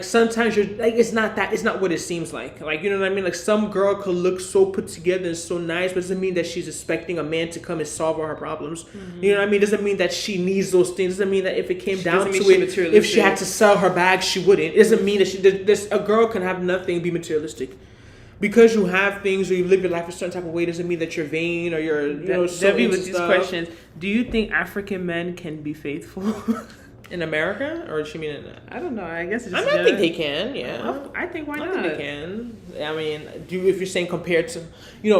sometimes you're like it's not what it seems like. Like you know what I mean? Like some girl could look so put together and so nice, but doesn't mean that she's expecting a man to come and solve all her problems. Mm-hmm. You know what I mean? Doesn't mean that she needs those things. Doesn't mean that if it came down to it, if she had to sell her bag, she wouldn't. It doesn't mean that a girl can have nothing and be materialistic. Because you have things or you live your life a certain type of way doesn't mean that you're vain or you're so Debbie, with these questions, do you think African men can be faithful? In America, or does she mean in? I don't know. I guess it's I just. mean, I think they can. Yeah. I think why I not? think they can. I mean, if you're saying compared to,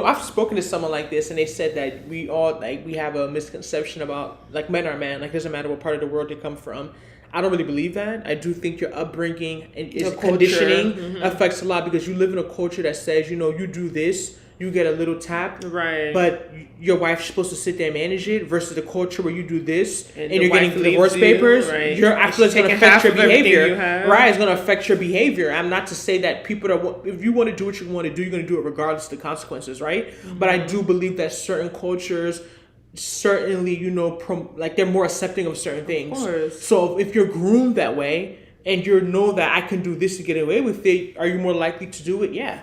I've spoken to someone like this, and they said that we all we have a misconception about like men are men. Like, doesn't matter what part of the world they come from. I don't really believe that. I do think your upbringing and conditioning affects a lot, because you live in a culture that says, you do this, you get a little tap, right? But your wife's supposed to sit there and manage it, versus the culture where you do this and your you're getting divorce papers. Right. I feel it's going to affect your behavior. Right, it's going to affect your behavior. I'm not to say that people that if you want to do what you want to do, you're going to do it regardless of the consequences, right? Mm-hmm. But I do believe that certain cultures certainly, they're more accepting of certain things. Of course. So if you're groomed that way and you know that I can do this to get away with it, are you more likely to do it? Yeah.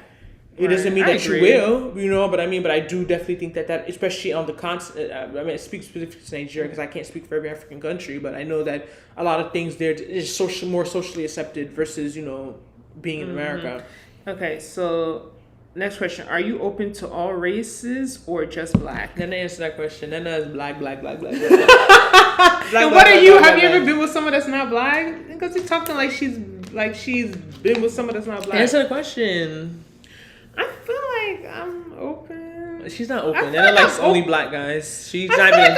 It doesn't mean that you will, but I do definitely think that especially on the continent, I speak specifically to Nigeria because I can't speak for every African country, but I know that a lot of things there is more socially accepted versus, being in America. Okay, so next question. Are you open to all races or just black? Then answer that question. Then it's black. And what are you? Have you ever been with someone that's not black? Because you're talking like she's been with someone that's not black. Answer the question. I feel like I'm open. She's not open. Nana likes only black guys. She's not even.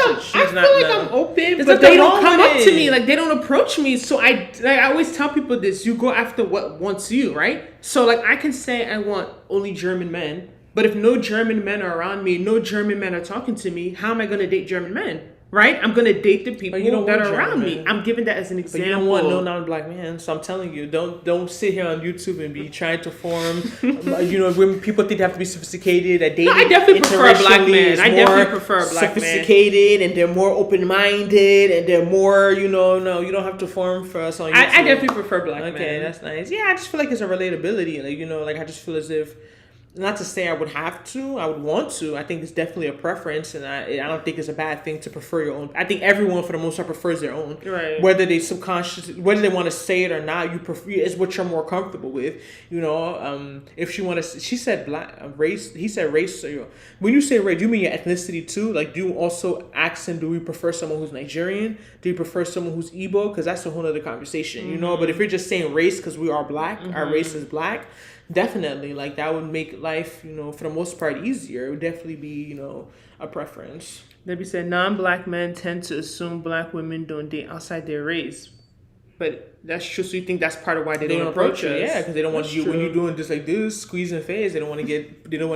I'm open, but they don't come up to me. Like, they don't approach me. So I always tell people this: you go after what wants you, right? So like, I can say I want only German men, but if no German men are around me, no German men are talking to me, how am I gonna date German men? Right? I'm gonna date the people that are around me. I'm giving that as an example. But you don't want no non-black man. So I'm telling you, don't sit here on YouTube and be trying to form. When people think they have to be sophisticated, that dating. I definitely prefer a black man. I definitely prefer a black man. Sophisticated, and they're more open-minded, and they're more. No, you don't have to form for us on YouTube. I definitely prefer black men. Okay, that's nice. Yeah, I just feel like it's a relatability. I just feel as if. Not to say I would have to, I would want to. I think it's definitely a preference, and I don't think it's a bad thing to prefer your own. I think everyone, for the most part, prefers their own. Right. Whether they whether they want to say it or not, you prefer is what you're more comfortable with. If she said black race, he said race. So when you say race, do you mean your ethnicity too? Like, do you also ask him, do we prefer someone who's Nigerian? Do you prefer someone who's Igbo? Because that's a whole other conversation, But if you're just saying race because we are black, our race is black. Definitely, that would make life, for the most part easier. It would definitely be, a preference. Debbie said, non-black men tend to assume black women don't date outside their race. But that's true. So you think that's part of why they don't approach us? Yeah, because they don't want you when you're doing just like this, squeezing face. They don't want to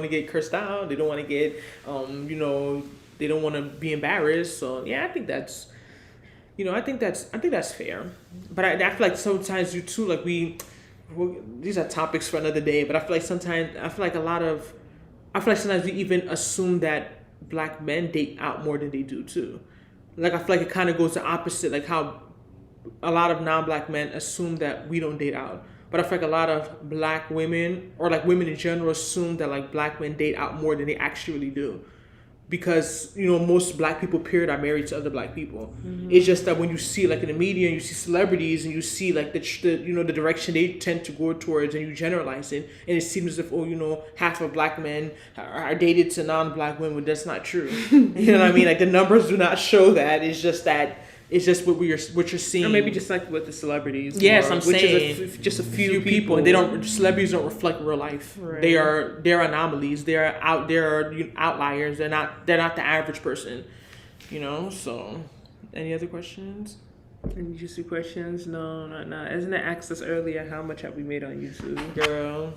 get cursed out. They don't want to get, they don't want to be embarrassed. So yeah, I think that's, I think that's fair. But I feel like sometimes you too, these are topics for another day, but I feel like sometimes we even assume that black men date out more than they do too. I feel like it kind of goes the opposite, like how a lot of non-black men assume that we don't date out. But I feel like a lot of black women, or women in general, assume that black men date out more than they actually really do. Because, most black people, period, are married to other black people. Mm-hmm. It's just that when you see, in the media, and you see celebrities, and you see, the direction they tend to go towards, and you generalize it, and it seems as if, half of black men are dated to non-black women. That's not true. You know what I mean? The numbers do not show that. It's just that. It's just what you're seeing, or maybe just with the celebrities. Yes, I'm saying is just a few people. And celebrities don't reflect real life. Right. They're anomalies. They're outliers. They're not the average person. So, any other questions? Any juicy questions? No, not. Isn't it asked us earlier how much have we made on YouTube? Girl.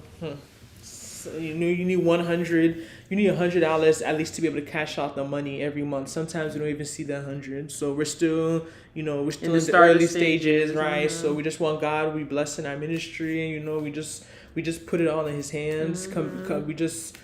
You need $100. You need $100 at least to be able to cash out the money every month. Sometimes we don't even see that 100. So we're still, in the early stages, right? Mm-hmm. So we just want God. We bless in our ministry, and we just put it all in His hands. Mm-hmm. We just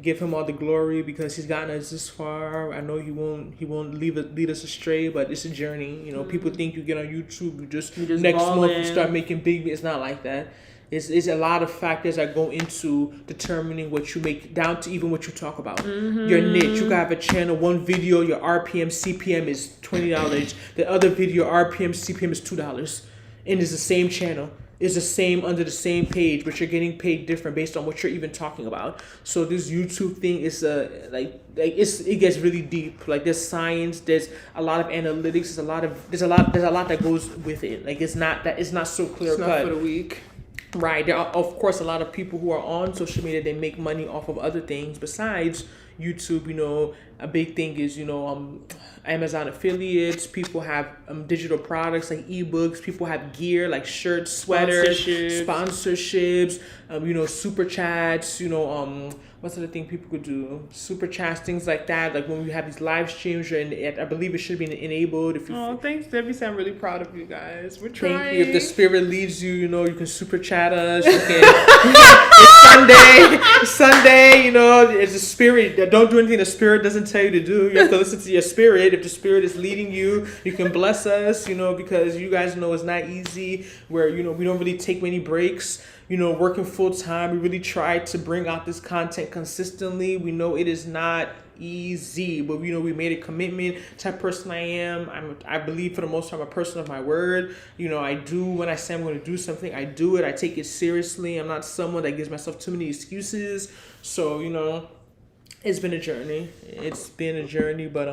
give Him all the glory because He's gotten us this far. I know He won't lead us astray, but it's a journey. Mm-hmm. People think you get on YouTube, you just next month you start making big. It's not like that. It's a lot of factors that go into determining what you make, down to even what you talk about. Mm-hmm. Your niche. You can have a channel, one video, your RPM, CPM is $20. The other video, RPM, CPM is $2. And it's the same channel. is the same under the same page, but you're getting paid different based on what you're even talking about. So this YouTube thing is it gets really deep. Like there's science, there's a lot of analytics, there's a lot that goes with it. Like it's not so clear It's cut. not for the week. Right. There are, of course, a lot of people who are on social media, they make money off of other things besides YouTube. You know, a big thing is, Amazon affiliates. People have digital products like ebooks. People have gear like shirts, sweaters, sponsorships, super chats, what's the other thing people could do? Super chats, things like that. Like when we have these live streams, and I believe it should be enabled. If you Thanks, Debbie. I'm really proud of you guys. We're trying. Thank you. If the spirit leads you, you can super chat us. You can, it's Sunday, it's the spirit. Don't do anything the spirit doesn't tell you to do. You have to listen to your spirit. If the spirit is leading you, you can bless us, because you guys know it's not easy. Where, we don't really take many breaks. Working full time, we really try to bring out this content consistently. We know it is not easy, but we made a commitment. Type of person I am. I believe for the most part I'm a person of my word. I do, when I say I'm going to do something, I do it. I take it seriously. I'm not someone that gives myself too many excuses. So it's been a journey. But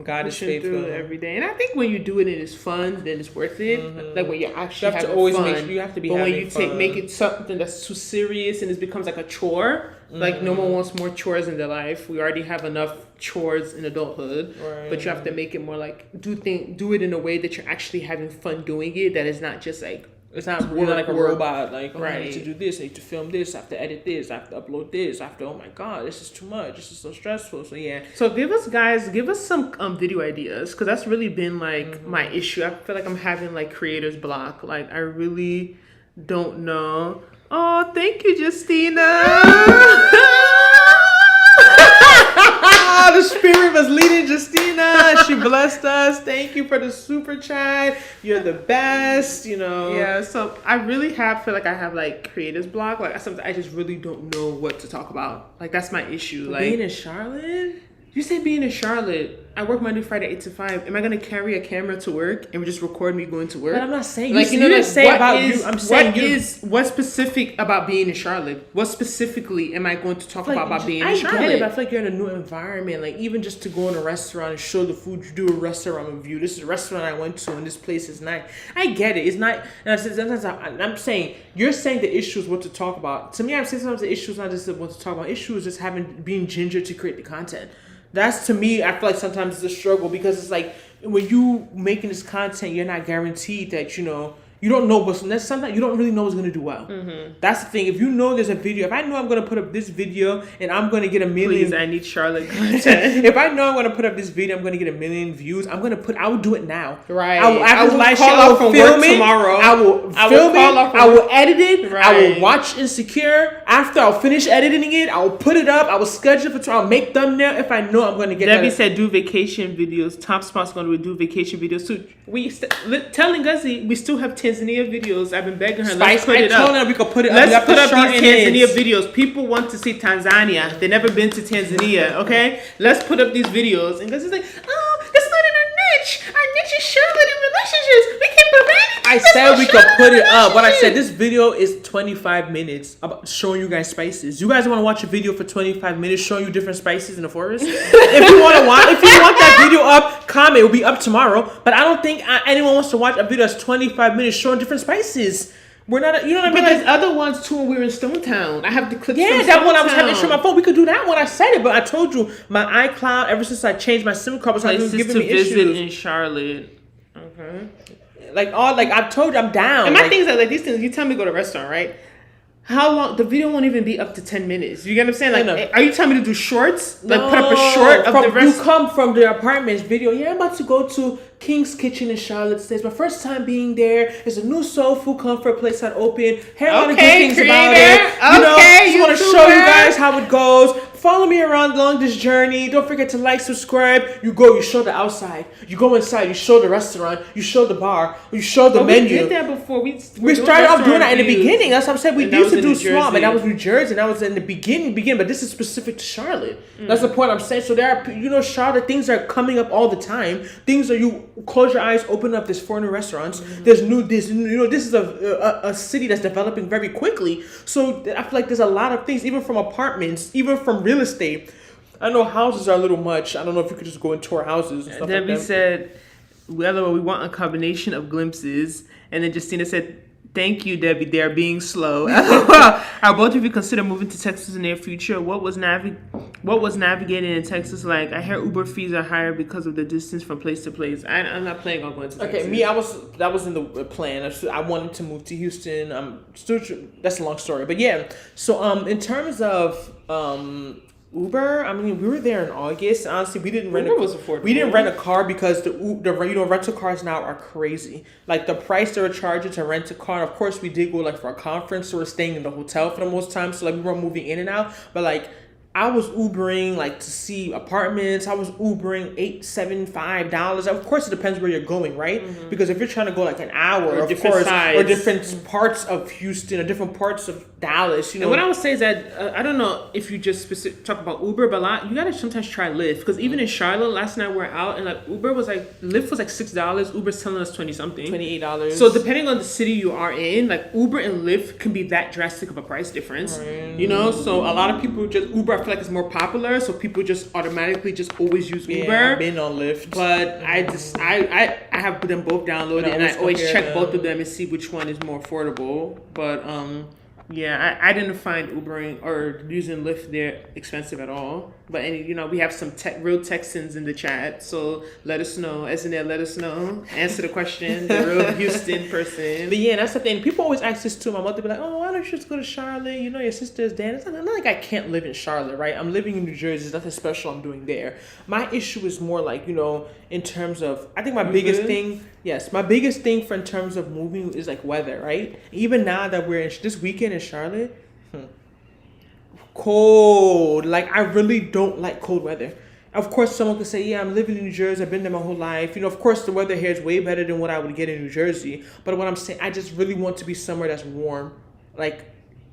God is faithful. Do it every day, and I think when you do it and it's fun, then it's worth it. Mm-hmm. Like when you're actually having fun. You have to be. But having when you fun. Make it something that's too serious and it becomes like a chore, like no one wants more chores in their life. We already have enough chores in adulthood, right. But you have to make it more like do it in a way that you're actually having fun doing it. That is not just like. It's not like a robot, like, right. I need to do this, I need to film this, I have to edit this, I have to upload this, oh my God, this is too much, this is so stressful, so yeah. So give us some video ideas, because that's really been like my issue. I feel like I'm having like creator's block, like I really don't know. Oh, thank you, Justina. The spirit was leading Justina. She blessed us. Thank you for the super chat. You're the best, Yeah, so I really feel like I have like creator's block. Like sometimes I just really don't know what to talk about. Like that's my issue. Like being in Charlotte? You say being in Charlotte. I work Monday, Friday, 8 to 5. Am I going to carry a camera to work and just record me going to work? But I'm not saying, like, you didn't say about you. I'm saying what's specific about being in Charlotte? What specifically am I going to talk about being in Charlotte? I get it, but I feel like you're in a new environment. Like even just to go in a restaurant and show the food, you do a restaurant review. This is a restaurant I went to and this place is nice. I get it. It's not, and sometimes I'm saying, you're saying the issue is what to talk about. To me, I'm saying sometimes the issue is not just what to talk about. Issue is just being ginger to create the content. That's, to me, I feel like sometimes it's a struggle because it's like when you making this content, you're not guaranteed that, you don't know what's next. Sometimes you don't really know what's going to do well. Mm-hmm. That's the thing. If you know there's a video, if I know I'm going to put up this video and I'm going to get 1 million. Please, I need Charlotte content. If I know I'm going to put up this video, I'm going to get 1 million views. I will do it now. Right. I will call off from work tomorrow. I will film it. I will edit it. Right. I will watch Insecure. After I'll finish editing it, I will put it up. I will schedule it for tomorrow. I'll make thumbnail if I know I'm going to get Debbie said do vacation videos. Top Spot's going to do vacation videos too. Telling Guzzy we still have Tanzania videos. I've been begging her. Let's put it up. Told her we could put it Let's up. put up these Tanzania videos. People want to see Tanzania. They've never been to Tanzania. Okay, let's put up these videos. And Guzzy's like, oh, that's not in our niche. Our niche is Charlotte and relationships. We can't put anything. I said we could put it up. What I said, this video is 25 minutes about showing you guys spices. You guys want to watch a video for 25 minutes showing you different spices in the forest? If you want that video up, comment. It will be up tomorrow. But I don't think anyone wants to watch a video that's 25 minutes showing different spices. We're not, you know what I mean? But there's other ones too when we were in Stone Town. I have the clips. Yeah, that one I was having to show my phone. We could do that one. I said it, but I told you my iCloud. Ever since I changed my SIM card, was giving me issues. Visit in Charlotte. Okay. I've told you, I'm down. And my things are like these things. You tell me to go to a restaurant, right? How long? The video won't even be up to 10 minutes. You get what I'm saying? Like, are you telling me to do shorts? Like, put up a short of the rest? You come from the apartment's video. Yeah, I'm about to go to King's Kitchen in Charlotte. It's my first time being there. It's a new soul food comfort place that opened. Hear a lot of good things about it. Just want to show you guys how it goes. Follow me around along this journey. Don't forget to like, subscribe. You show the outside. You go inside. You show the restaurant. You show the bar. You show the menu. We did that before. We started off doing that in the beginning. That's what I'm saying. We used to do small, but that was New Jersey. And that was in the beginning. But this is specific to Charlotte. That's the point I'm saying. So there are, Charlotte, things are coming up all the time. Things are you close your eyes, open up. There's 4 new restaurants. There's this is a city that's developing very quickly. So I feel like there's a lot of things, even from apartments, even from real estate. I know houses are a little much. I don't know if you could just go and tour houses and stuff Debbie like that. said, well, we want a combination of glimpses. And then Justina said, thank you, Debbie. They are being slow. Are both of you consider moving to Texas in the near future? What was navigating in Texas like? I hear Uber fees are higher because of the distance from place to place. I'm not planning on going to Texas. Okay, that was in the plan. I wanted to move to Houston. That's a long story, but yeah. So in terms of Uber, I mean, we were there in August. Honestly, we didn't rent Uber was affordable. We didn't rent a car because the rental cars now are crazy. Like the price they were charging to rent a car. Of course, we did go like for a conference, so we're staying in the hotel for the most time. So like we were moving in and out, but like I was Ubering like to see apartments. I was Ubering $875. Of course, it depends where you're going, right? Because if you're trying to go like an hour, Or of different course, sides. or different parts of Houston, or different parts of Dallas, And what I would say is that I don't know if you just talk about Uber, but you gotta sometimes try Lyft, because even in Charlotte last night we're out and like Lyft was like $6. Uber's telling us 20 something. $28. So depending on the city you are in, like Uber and Lyft can be that drastic of a price difference. You know, so a lot of people just Uber. I feel like it's more popular, so people just automatically just always use Uber. I've been on Lyft, But I have them both downloaded, and I always check both of them and see which one is more affordable. But yeah, I didn't find Ubering or using Lyft there expensive at all. But we have some real Texans in the chat, so let us know. SNL, let us know. Answer the question. The real Houston person. But yeah, that's the thing. People always ask this too. My mother be like, "Oh, why don't you just go to Charlotte? You know, your sister's there." It's not like I can't live in Charlotte, right? I'm living in New Jersey. There's nothing special I'm doing there. My issue is more like, in terms of, I think my biggest thing, for in terms of moving is like weather, right? Even now that we're in this weekend in Charlotte, cold. Like I really don't like cold weather. Of course, someone could say, "Yeah, I'm living in New Jersey. I've been there my whole life." Of course, the weather here is way better than what I would get in New Jersey. But what I'm saying, I just really want to be somewhere that's warm, like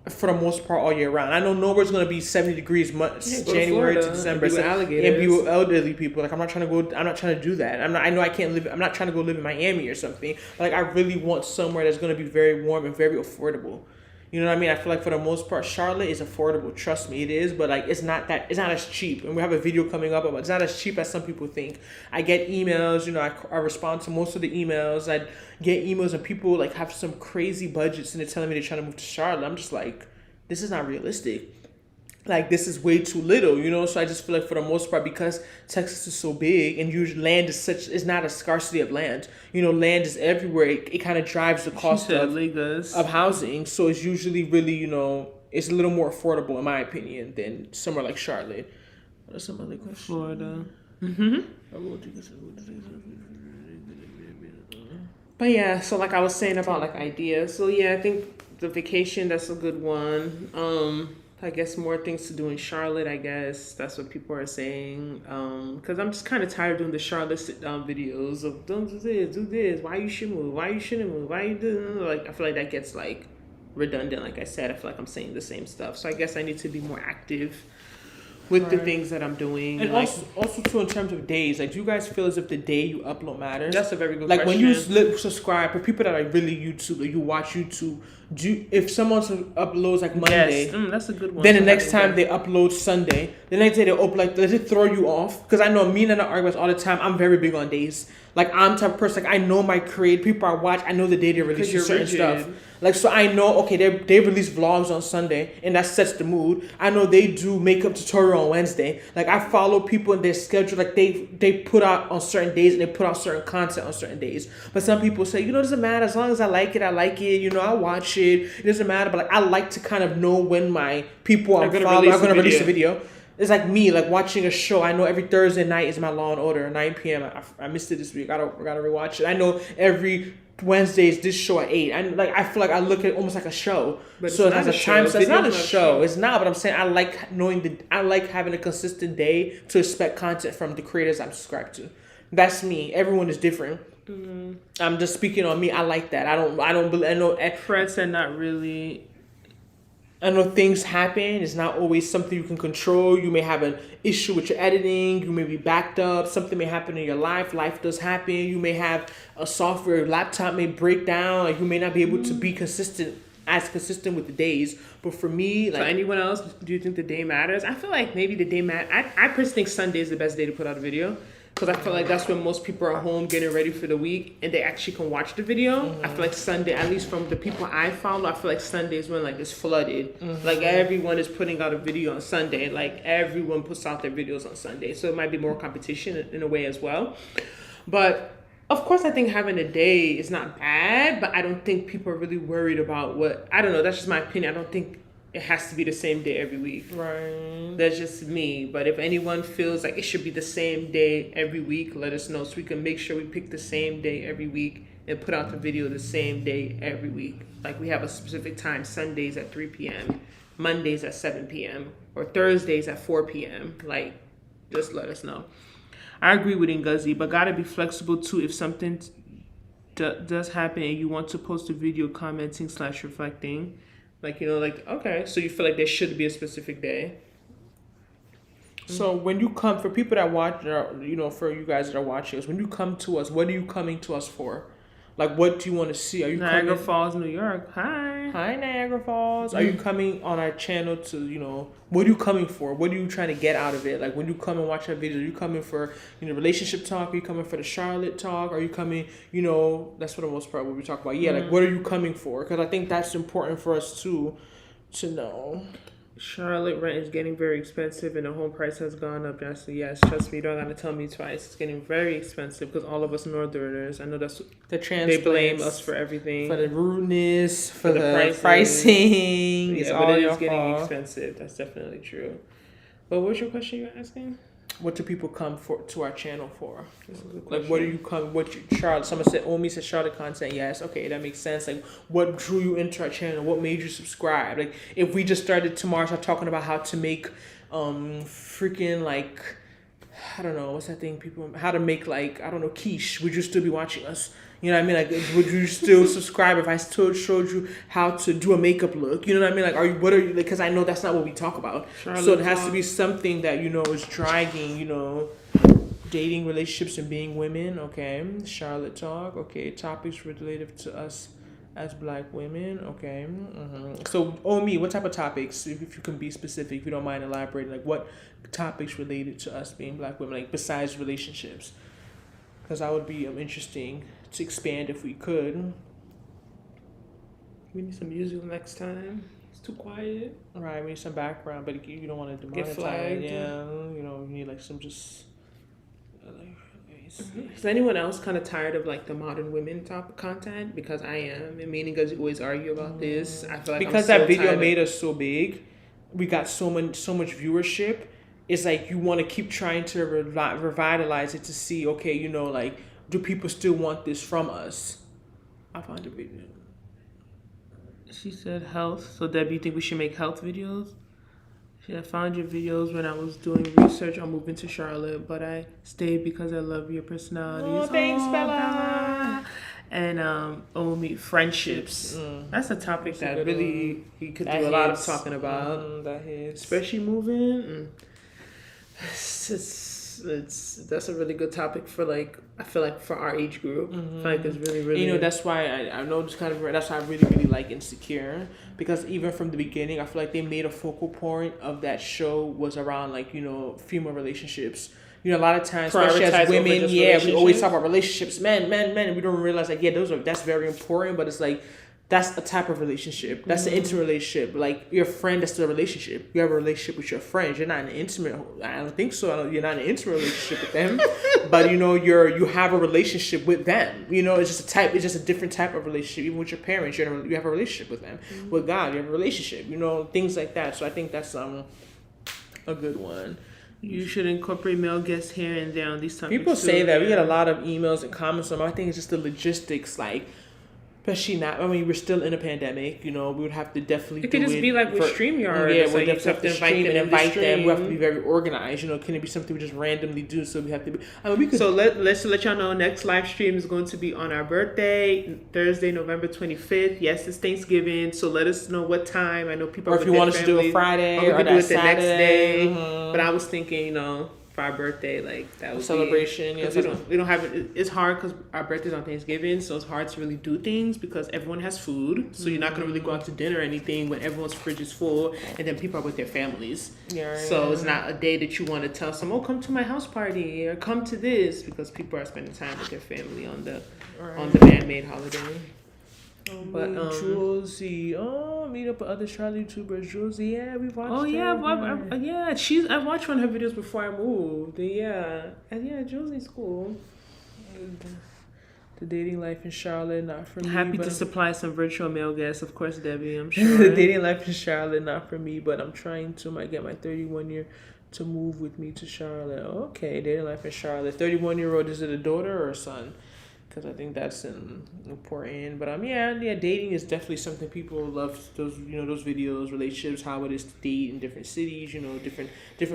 for the most part all year round. I know nowhere's gonna be 70 degrees January to December. And be with alligators. And be with elderly people. Like I'm not trying to do that. I know I can't live. I'm not trying to go live in Miami or something. Like I really want somewhere that's gonna be very warm and very affordable. You know what I mean? I feel like for the most part, Charlotte is affordable. Trust me, it is. But like, it's not as cheap. And we have a video coming up about it's not as cheap as some people think. I get emails. I respond to most of the emails. I get emails and people like have some crazy budgets and they're telling me they're trying to move to Charlotte. I'm just like, this is not realistic. Like this is way too little, So I just feel like for the most part, because Texas is so big and usually land is not a scarcity of land. Land is everywhere. It kind of drives the cost of housing. So it's usually really, it's a little more affordable in my opinion than somewhere like Charlotte. What are some other questions? Florida. But yeah, so like I was saying about like ideas. So yeah, I think the vacation, that's a good one. I guess more things to do in Charlotte, I guess. That's what people are saying. Because I'm just kind of tired of doing the Charlotte sit-down videos of don't do this, why you should move, why you shouldn't move, why you do. Like, I feel like that gets, like, redundant. Like I said, I feel like I'm saying the same stuff. So I guess I need to be more active with the things that I'm doing. And also too, in terms of days, like, do you guys feel as if the day you upload matters? That's a very good question. Like, when you subscribe, for people that are really YouTube, or you watch YouTube, if someone uploads like Monday, yes, that's a good one. Then the next time they upload Sunday, the next day they upload, does it throw you off? Because I know me and I argue all the time. I'm very big on days. Like I'm the type of person, like I know my people I watch, I know the day they release certain stuff. Like, so I know, okay, they release vlogs on Sunday, and that sets the mood. I know they do makeup tutorial on Wednesday. Like, I follow people in their schedule. Like, they put out on certain days, and they put out certain content on certain days. But some people say, it doesn't matter. As long as I like it, I like it. I watch it. It doesn't matter. But, like, I like to kind of know when my people I'm following are going to release a video. It's like me, like watching a show. I know every Thursday night is my Law and Order, 9 p.m. I missed it this week. I gotta rewatch it. I know every Wednesdays this show at 8. I feel like I look at it almost like a show. But so it has a time. So it's not a show. show. It's not. But I'm saying I like knowing I like having a consistent day to expect content from the creators I'm subscribed to. That's me. Everyone is different. Mm-hmm. I'm just speaking on me. I like that. I know. Fred said not really. I know things happen. It's not always something you can control. You may have an issue with your editing. You may be backed up. Something may happen in your life. Life does happen. You may have a software laptop may break down. Like you may not be able to be consistent with the days. But for me, So like anyone else, do you think the day matters? I feel like maybe the day I personally think Sunday is the best day to put out a video. Because I feel like that's when most people are home getting ready for the week and they actually can watch the video. I feel like Sunday, at least from the people I follow, I feel like Sunday is when like it's flooded. Like everyone is putting out a video on Sunday. Like everyone puts out their videos on Sunday. So it might be more competition in a way as well. But of course, I think having a day is not bad, but I don't think people are really worried about I don't know, that's just my opinion. I don't think it has to be the same day every week. right. That's just me. But if anyone feels like it should be the same day every week, let us know so we can make sure we pick the same day every week and put out the video the same day every week. Like we have a specific time, Sundays at 3 p.m., Mondays at 7 p.m., or Thursdays at 4 p.m. Like, just let us know. I agree with Ngozi, but gotta be flexible too. If something does happen and you want to post a video commenting / reflecting, Like, like, okay, so you feel like there should be a specific day. So when you come, for people that watch, for you guys that are watching us, when you come to us, what are you coming to us for? Like, what do you want to see? Are you Niagara coming? Falls, New York. Hi. Hi, Niagara Falls. Are you coming on our channel to, what are you coming for? What are you trying to get out of it? Like, when you come and watch our videos, are you coming for, relationship talk? Are you coming for the Charlotte talk? Are you coming, that's for the most part what we talk about. Yeah, like, what are you coming for? Because I think that's important for us, too, to know. Charlotte rent is getting very expensive and the home price has gone up. Yes, trust me, you don't gotta tell me twice. It's getting very expensive because all of us Northerners, I know that's The they transplants. blame us for everything. For the rudeness, for the pricing. pricing. It's Yeah, all but it your is getting fault. expensive. That's definitely true. But what's your question you're asking? What do people come to our channel for? That's a good Like, question. what do you come? Charlotte. Someone said, Omi said Charlotte content. Yes, okay, that makes sense. Like, what drew you into our channel? What made you subscribe? Like, if we just started tomorrow, start talking about how to make, freaking like, I don't know, what's that thing? How to make like, I don't know, quiche? Would you still be watching us? You know what I mean? Like, would you still subscribe if I still showed you how to do a makeup look? You know what I mean? Like, what are you, like, because I know that's not what we talk about. Charlotte So it has to talk. be something that, is dragging, dating, relationships, and being women. Okay. Charlotte talk. Okay. Topics related to us as Black women. Okay. So, Omi, what type of topics, if you can be specific, if you don't mind elaborating, like what topics related to us being Black women, like besides relationships? Because that would be interesting to expand if we could. We need some music next time. It's too quiet. Right, we need some background, but you don't want to Get demonetize. flagged. Yeah, you need like some just. Is anyone else kind of tired of like the modern women topic content? Because I am, and me and Ngozi always argue about this. I feel like Because I'm that so video tired made us so big, we got so much viewership. It's like you want to keep trying to revitalize it to see, okay, like, do people still want this from us? I found the video. She said health. So Deb, you think we should make health videos? She said, I found your videos when I was doing research on moving to Charlotte, but I stayed because I love your personalities. Oh, thanks, Aw, Bella. And Omi, friendships. That's a topic a that good really we could do do a a lot lot of of talking about. That hits. especially moving. That's a really good topic for like, I feel like for our age group. I feel like it's really That's why I know this that's why I really like Insecure, because even from the beginning I feel like they made a focal point of that show was around like female relationships. A lot of times, especially as Prioritize over women, just we always relationships. talk about relationships, men, and we don't realize like that's very important, but it's like that's a type of relationship. That's an intimate relationship. Like your friend, that's still a relationship. You have a relationship with your friends. You're not in an intimate. I don't think so. You're not in an intimate relationship with them, but you have a relationship with them. It's just a type. It's just a different type of relationship. Even with your parents, you have a relationship with them. With God, you have a relationship. Things like that. So I think that's a good one. You should incorporate male guests here and there on these topics. People too. say that we get a lot of emails and comments on them. I think it's just the logistics, like. Especially not. I mean, we're still in a pandemic. You know, we would have to definitely. It could just be like with StreamYard. Yeah, It's we'll like you definitely have to invite them. We have to be stream. very organized. You know, can it be something we just randomly do? So we have to be. I mean, we could. So let's let y'all know. Next live stream is going to be on our birthday, Thursday, November 25th. Yes, it's Thanksgiving. So let us know what time. I know people. Or are if with you their want us to do families, a Friday or we or could do that it the next day. Saturday. But I was thinking, you know, for our birthday, like that would Celebration, be, yeah, 'cause we don't have it. It's hard because our birthday's on Thanksgiving, so it's hard to really do things because everyone has food. So you're not gonna really go out to dinner or anything when everyone's fridge is full, and then people are with their families. Yeah. So it's not a day that you want to tell someone, "Oh, come to my house party" or "come to this," because people are spending time with their family on the man-made holiday. But Josie, meet up with other Charlie YouTubers. Josie, yeah, we watched. Oh yeah, her. I watched one of her videos before I moved. And yeah, Josie's cool. The dating life in Charlotte, not for me. Happy but to supply some virtual male guests, of course, Debbie. I'm the sure. dating life in Charlotte, not for me. But I'm trying to. Might get my 31-year to move with me to Charlotte. Okay, dating life in Charlotte. 31-year-old. Is it a daughter or a son? Because I think that's important. But yeah, dating is definitely something people love. Those those videos, relationships, how it is to date in different cities. You know, different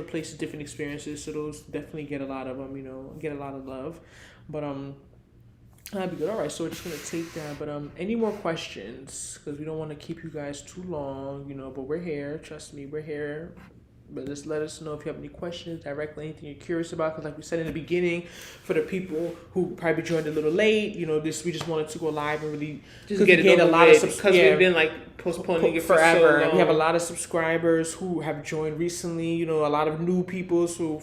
places, different experiences. So those definitely get a lot of them. You know, get a lot of love. But that'd be good. All right, so we're just gonna take that. But any more questions? Because we don't want to keep you guys too long. You know, but we're here. Trust me, we're here. But just let us know if you have any questions directly, anything you're curious about. Because like we said in the beginning, for the people who probably joined a little late, you know, we just wanted to go live and really Just get it over with, because we've been like postponing it for forever. so long. We have a lot of subscribers who have joined recently. You know, a lot of new people. So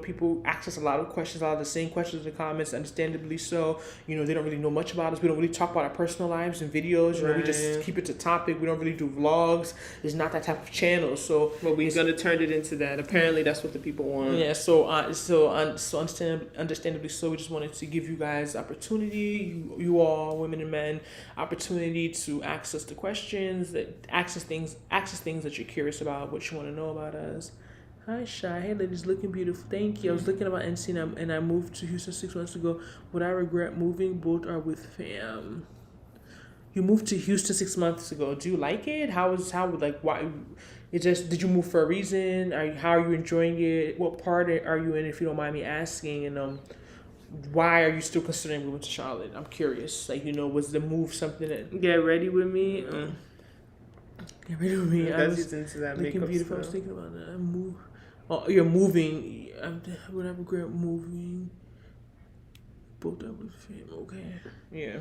people ask us a lot of questions, a lot of the same questions in the comments. Understandably so. You know, they don't really know much about us. We don't really talk about our personal lives and videos. You know, we just keep it to topic. We don't really do vlogs. It's not that type of channel. So, but we're gonna turn it into that. Apparently, that's what the people want. Yeah. So understandably so. We just wanted to give you guys opportunity. You all, women and men, opportunity to ask us the questions, access things that you're curious about, what you want to know about us. Hi, Shy. Hey, ladies, looking beautiful. Thank you. I was looking about NC and I moved to Houston 6 months ago. Would I regret moving? Both are with fam. You moved to Houston 6 months ago. Do you like it? Why? Did you move for a reason? How are you enjoying it? What part are you in, if you don't mind me asking? And why are you still considering moving to Charlotte? I'm curious. Like, was the move something that Get ready with me. Get ready with me? I was into that looking makeup beautiful. I was stuff. thinking about that. Oh, you're moving. Would I regret moving? Both up with him. Okay. Yeah.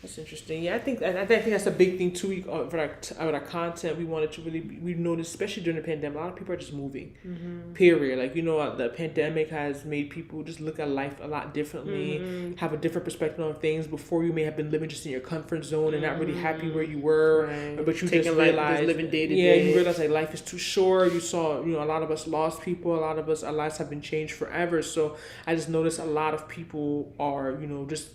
That's interesting. Yeah, I think that's a big thing too. For our content, we wanted to we noticed, especially during the pandemic, a lot of people are just moving. Mm-hmm. Period. Like, the pandemic has made people just look at life a lot differently, have a different perspective on things. Before, you may have been living just in your comfort zone and not really happy where you were, but you just realized living day to yeah, day. you realize like life is too short. You saw, a lot of us lost people. A lot of us, our lives have been changed forever. So I just noticed a lot of people are, just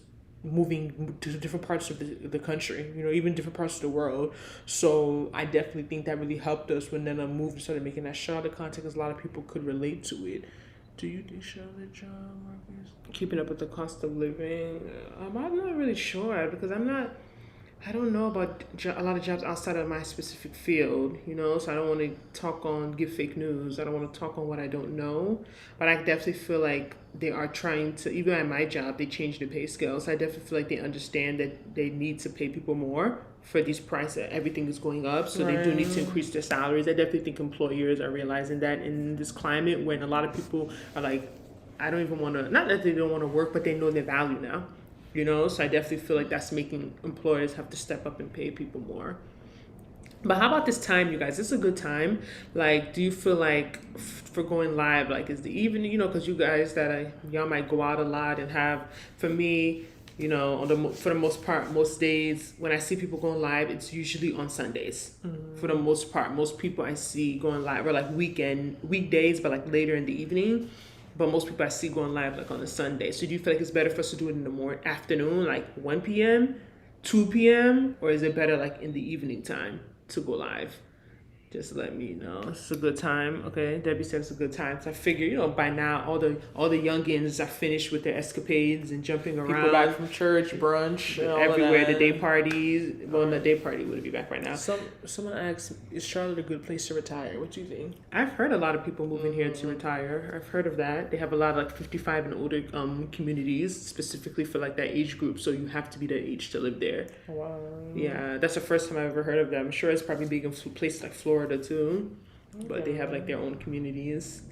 moving to different parts of the country, even different parts of the world. So I definitely think that really helped us when then I moved and started making that Charlotte content, because a lot of people could relate to it. Do you think Charlotte job market is Keeping up with the cost of living? I'm not really sure, because I don't know about a lot of jobs outside of my specific field, so I don't want to give fake news. I don't want to talk on what I don't know, but I definitely feel like they are trying to, even at my job, they changed the pay scale. So I definitely feel like they understand that they need to pay people more for these prices. Everything is going up, so they do need to increase their salaries. I definitely think employers are realizing that in this climate when a lot of people are like, I don't even want to, not that they don't want to work, but they know their value now. So I definitely feel like that's making employers have to step up and pay people more. But how about this time, you guys? This is a good time. Like, do you feel like for going live, like, is the evening, because you guys y'all might go out a lot and have, for me, for the most part, most days when I see people going live, it's usually on Sundays. Mm-hmm. For the most part, most people I see going live are like weekdays, but like later in the evening. But most people I see going live like on a Sunday. So do you feel like it's better for us to do it in the afternoon, like 1 p.m., 2 p.m., or is it better like in the evening time to go live? just let me know. It's a good time. Okay, Debbie said it's a good time. So I figure, you know, by now all the youngins are finished with their escapades and jumping around. People back from church, brunch, and all of everywhere. that. The day parties. Well, the day party wouldn't be back right now. Someone asked, is Charlotte a good place to retire? What do you think? I've heard a lot of people moving here to retire. I've heard of that. They have a lot of like 55 and older communities specifically for like that age group. So you have to be that age to live there. Wow. Yeah, that's the first time I've ever heard of that. I'm sure it's probably big in places like Florida too, but they have like their own communities.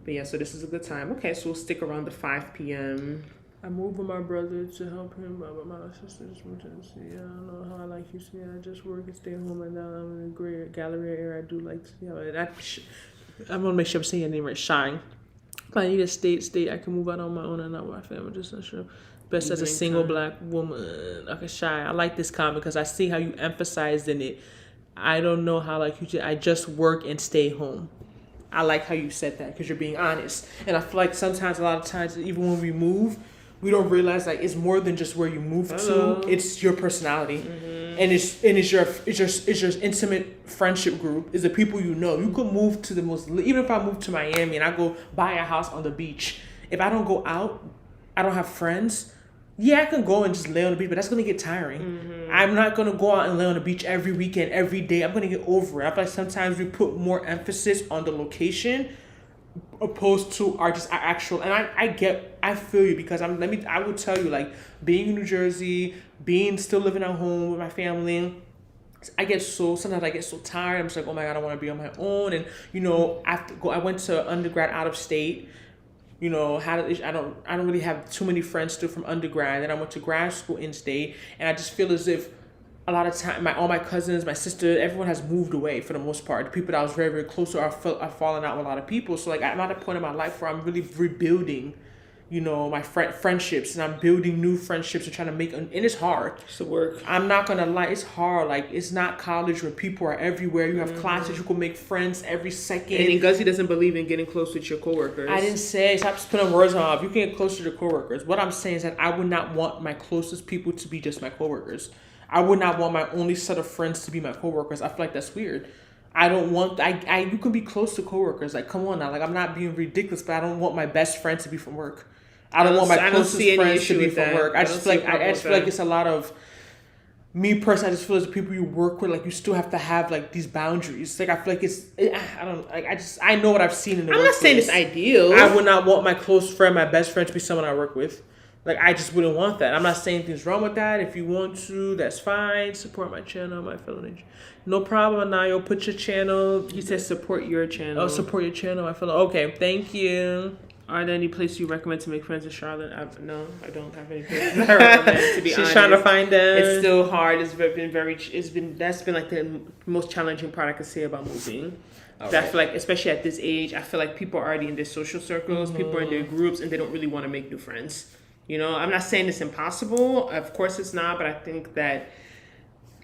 But yeah, so this is a good time. Okay, so we'll stick around the 5 p.m. I moved with my brother to help him, but my sister's from Tennessee. I don't know how I like you see. I just work and stay home, and now I'm in a great gallery area. I do like to see how it. I want to make sure I'm saying your name right. Shine. If I need a state, I can move out on my own and not with my family. Just not sure. Best as a single black woman. Okay, Shy. I like this comment because I see how you emphasized in it. I don't know how like you. I just work and stay home. I like how you said that because you're being honest. And I feel like sometimes, a lot of times, even when we move, we don't realize like it's more than just where you move to. It's your personality, and it's your intimate friendship group. Is the people you know. You could move to the most. Even if I move to Miami and I go buy a house on the beach, if I don't go out, I don't have friends. Yeah, I can go and just lay on the beach, but that's gonna get tiring. I'm not gonna go out and lay on the beach every weekend, every day. I'm gonna get over it. I feel like sometimes we put more emphasis on the location opposed to our actual. And I feel you because I would tell you like being in New Jersey, still living at home with my family. Sometimes I get so tired. I'm just like, oh my God, I want to be on my own. And you know, I went to undergrad out of state. You know, I don't really have too many friends still from undergrad. Then I went to grad school in state, and I just feel as if a lot of time, all my cousins, my sister, everyone has moved away for the most part. The people that I was very, very close to are falling out with a lot of people. So like I'm at a point in my life where I'm really rebuilding, you know, my friendships, and I'm building new friendships and trying to make, and it's hard. It's the work. I'm not gonna lie, it's hard. Like it's not college where people are everywhere. You have classes, you can make friends every second. And Guzzy doesn't believe in getting close with your coworkers. I didn't say, stop putting words on. You can get closer to your coworkers. What I'm saying is that I would not want my closest people to be just my coworkers. I would not want my only set of friends to be my coworkers. I feel like that's weird. I don't want, you can be close to coworkers. Like, come on now. Like, I'm not being ridiculous, but I don't want my best friend to be from work. I don't want my closest friends to be from work. I just feel like it's a lot of, me personally, I just feel as the people you work with, like you still have to have like these boundaries. Like I feel like I know what I've seen in the workplace. I'm not saying it's ideal. I would not want my close friend, my best friend to be someone I work with. Like I just wouldn't want that. I'm not saying anything's wrong with that. If you want to, that's fine. Support my channel, my fellow ninja. No problem, Anayo. Put your channel. He says support your channel. Oh, support your channel, my fellow. Okay, thank you. Are there any places you recommend to make friends in Charlotte? No, I don't have any places I recommend, to be honest. She's trying to find them. It's still hard. That's been like the most challenging part I could say about moving. I feel like, especially at this age, I feel like people are already in their social circles, people are in their groups, and they don't really want to make new friends. You know, I'm not saying it's impossible. Of course it's not, but I think that,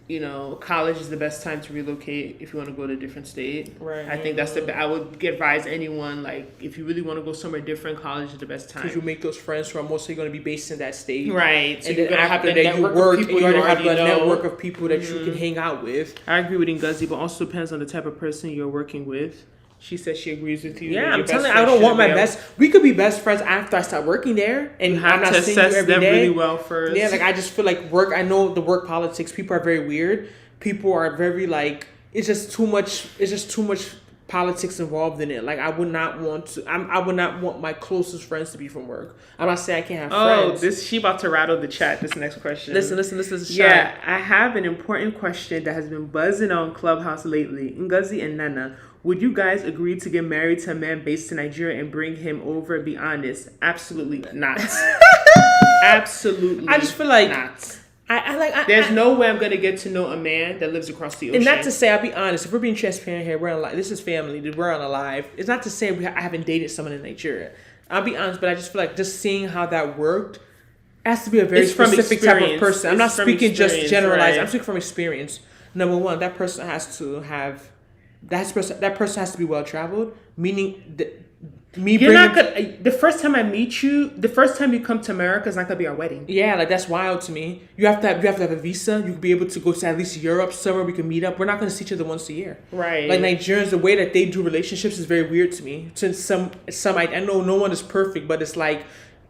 you know, college is the best time to relocate if you want to go to a different state. Right. I think I would advise anyone, like, if you really want to go somewhere different, college is the best time. Because you make those friends who are mostly going to be based in that state. Right. So and then after that, you work, and you already have a network of people that you can hang out with. I agree with Ngozi, but also depends on the type of person you're working with. She says she agrees with you. Yeah, I'm telling you, I don't want my best. We could be best friends after I start working there, and I'm not seeing you every day. Really well first. Yeah, like I just feel like work. I know the work politics. People are very weird. People are very like. It's just too much. It's just too much politics involved in it. Like I would not want to. I would not want my closest friends to be from work. I'm not saying I can't have friends. Oh, she about to rattle the chat. This next question. Listen. Yeah, I have an important question that has been buzzing on Clubhouse lately. Ngozi and Nana. Would you guys agree to get married to a man based in Nigeria and bring him over? Be honest. Absolutely not. Absolutely. I just feel like not. There's no way I'm gonna get to know a man that lives across the ocean. And not to say, I'll be honest, if we're being transparent here, we're on live. This is family. We're on a live. It's not to say I haven't dated someone in Nigeria. I'll be honest, but I just feel like just seeing how that worked, it has to be a very specific type of person. I'm not speaking just generalized. Right. I'm speaking from experience. Number one, that person has to have. That person has to be well traveled, meaning You're not gonna. The first time I meet you, the first time you come to America is not gonna be our wedding. Yeah, like that's wild to me. You have to have a visa. You could be able to go to at least Europe somewhere we can meet up. We're not gonna see each other once a year. Right. Like Nigerians, the way that they do relationships is very weird to me. Since some I know no one is perfect, but it's like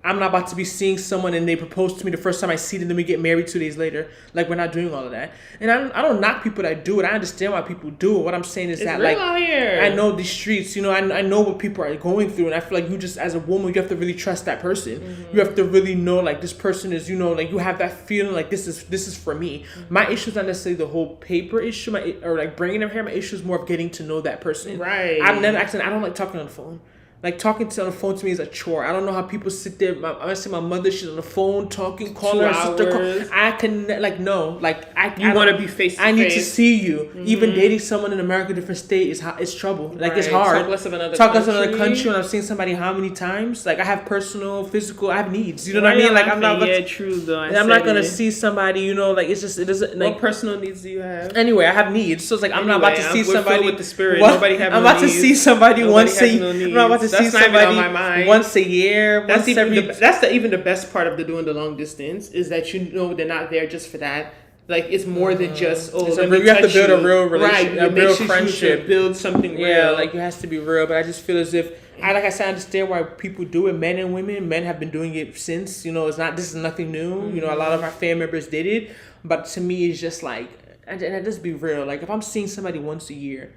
I'm not about to be seeing someone and they propose to me the first time I see them, then we get married 2 days later. Like we're not doing all of that. And I don't knock people that do it. I understand why people do it. What I'm saying is It's that real like out here. I know these streets, you know, I know what people are going through, and I feel like you just as a woman, you have to really trust that person. You have to really know like this person is, you know, like you have that feeling like this is for me. My issue is not necessarily the whole paper issue, or like bringing them here. My issue is more of getting to know that person. Right. I've never actually. I don't like talking on the phone. Like talking on the phone to me is a chore. I don't know how people sit there. I see my mother; she's on the phone talking, calling her sister. hours. I can like no, like You want to be face to face. I need to see you. Even dating someone in America, different state is trouble. Like it's Right. hard. Talk less of another Talk less of country. another country, and I've seen somebody how many times? Like I have personal, physical. I have needs. You know what I mean? Like I'm not. Yeah, true though. I'm not gonna see somebody. You know, like it's just it doesn't like. What personal needs do you have? Anyway, I have needs, so it's like I'm not about to Anyway, see we're somebody filled with the spirit. What? Nobody have I'm no about to needs. see somebody Nobody once has a. no I'm not about to needs. see That's not even on somebody my mind. once a year. That's Once even every. even the best part of doing the long distance is that you know they're not there just for that. Like it's more than just It's let a me real- you have to touch build a you. real relationship, right? a It real makes you friendship. build something real. Yeah, like it has to be real, but I just feel as if like I said, I understand why people do it. Men and women, men have been doing it since. You know, this is nothing new. You know, a lot of our family members did it, but to me, it's just like, and just be real. Like if I'm seeing somebody once a year,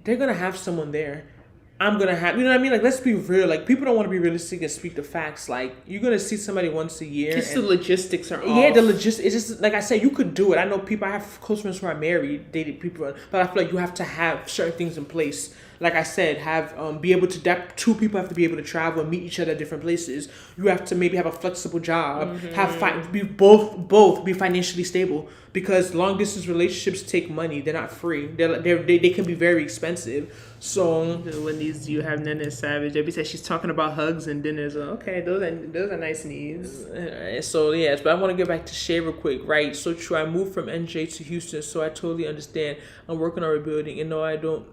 they're gonna have someone there. I'm gonna have, you know what I mean? Like let's be real. Like people don't want to be realistic and speak the facts. Like you're gonna see somebody once a year. Just the and- logistics are off. yeah, the logistics. It's just like I said, you could do it. I know people. I have close friends who are married, dated people, but I feel like you have to have certain things in place. Like I said, be able to. That two people have to be able to travel and meet each other at different places. You have to maybe have a flexible job. Be both be financially stable, because long distance relationships take money. They're not free. They can be very expensive. So When these you have Nene Savage, Debbie said she's talking about hugs and dinners. Okay, those are nice needs. So yes, but I want to get back to Shay real quick. Right, so true. I moved from NJ to Houston, so I totally understand. I'm working on rebuilding, and no, I don't.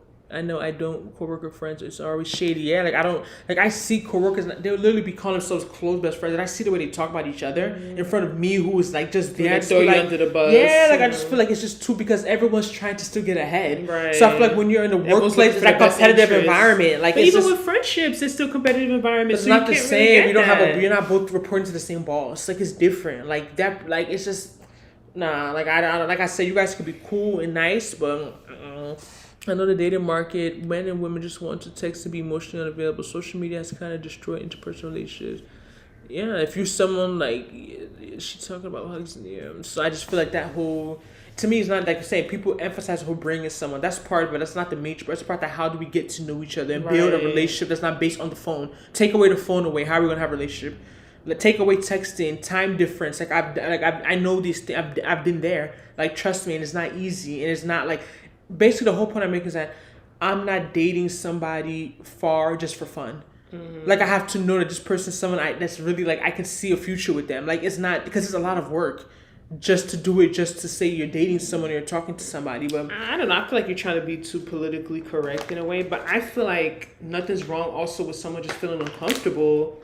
Coworker friends, it's always shady. Yeah, like I don't like. I see coworkers, they'll literally be calling themselves close best friends, and I see the way they talk about each other in front of me, who is like just there. They throw you like, under the bus. Yeah, like I just feel like it's just too, because everyone's trying to still get ahead. Right. So I feel like when you're in the Everyone's workplace, looking it's for like the best competitive interest. environment. Like But it's even just, with friendships, it's still competitive environment. it's so not you the can't same. Really get You don't have that. you're not both reporting to the same boss. Like it's different. Like that. Like it's just nah. Like I like I said, you guys could be cool and nice, but. I know the dating market, men and women just want to text and be emotionally unavailable. Social media has kind of destroyed interpersonal relationships. Yeah, if you're someone like, she's talking about hugs in the air. So I just feel like that whole, to me, it's not like I say, people emphasize who bringing someone. That's part of it. That's not the major part. That's the part that how do we get to know each other and build a Right. relationship that's not based on the phone. Take away the phone away. How are we going to have a relationship? Like, take away texting, time difference. Like I know these things. I've been there. Like trust me, and it's not easy, and it's not like. Basically, the whole point I'm making is that I'm not dating somebody far just for fun. Like I have to know that this person is someone that's really like I can see a future with them. Like it's not, because it's a lot of work just to do it, just to say you're dating someone or you're talking to somebody. But I don't know. I feel like you're trying to be too politically correct in a way, but I feel like nothing's wrong also with someone just feeling uncomfortable,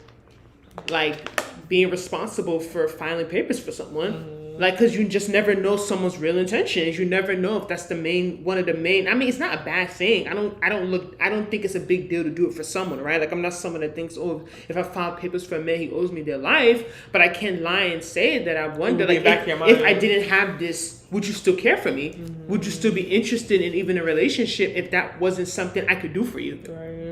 like being responsible for filing papers for someone. Like, because you just never know someone's real intentions. You never know if that's one of the main. I mean, it's not a bad thing. I don't think it's a big deal to do it for someone, right? Like, I'm not someone that thinks, oh, if I file papers for a man, he owes me their life. But I can't lie and say that I wonder, like, if I didn't have this, would you still care for me? Would you still be interested in even a relationship if that wasn't something I could do for you?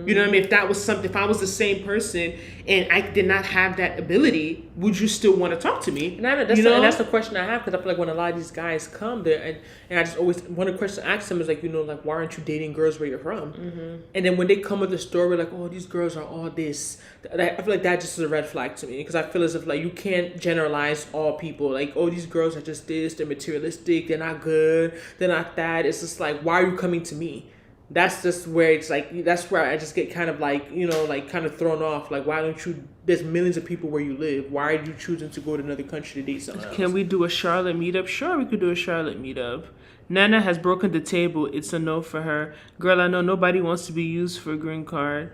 You know what I mean? If that was something, if I was the same person and I did not have that ability, would you still want to talk to me? and that's the question I have, because I feel like when a lot of these guys come there, and I just always, one of the questions I ask them is like, like, why aren't you dating girls where you're from? And then when they come with the story like, oh, these girls are all this, I feel like that just is a red flag to me, because I feel as if like you can't generalize all people. Like, oh, these girls are just this, they're materialistic, they're not good, they're not that. It's just like, why are you coming to me? That's just where it's like, that's where I just get kind of like, like kind of thrown off. Like, why don't you, there's millions of people where you live. Why are you choosing to go to another country to date someone else? Can we do a Charlotte meetup? Sure, we could do a Charlotte meetup. Nana has broken the table. It's a no for her. Girl, I know nobody wants to be used for a green card.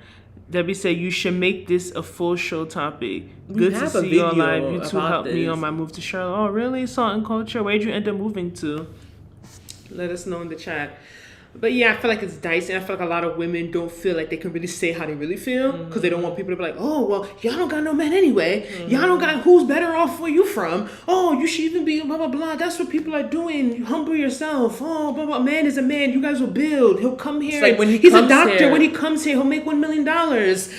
Debbie said you should make this a full show topic. We Good to have a see you all video live. You two about helped me this. on my move to Charlotte. Oh, really? Salt and culture. Where'd you end up moving to? Let us know in the chat. But yeah, I feel like it's dicey. And I feel like a lot of women don't feel like they can really say how they really feel because they don't want people to be like, oh, well, y'all don't got no man anyway. Y'all don't got who's better off where you from. Oh, you should even be blah, blah, blah. That's what people are doing. You humble yourself. Oh, blah, blah. Man is a man. You guys will build. He'll come here. It's like when he's a comes doctor. here- When he comes here, he'll make $1 million.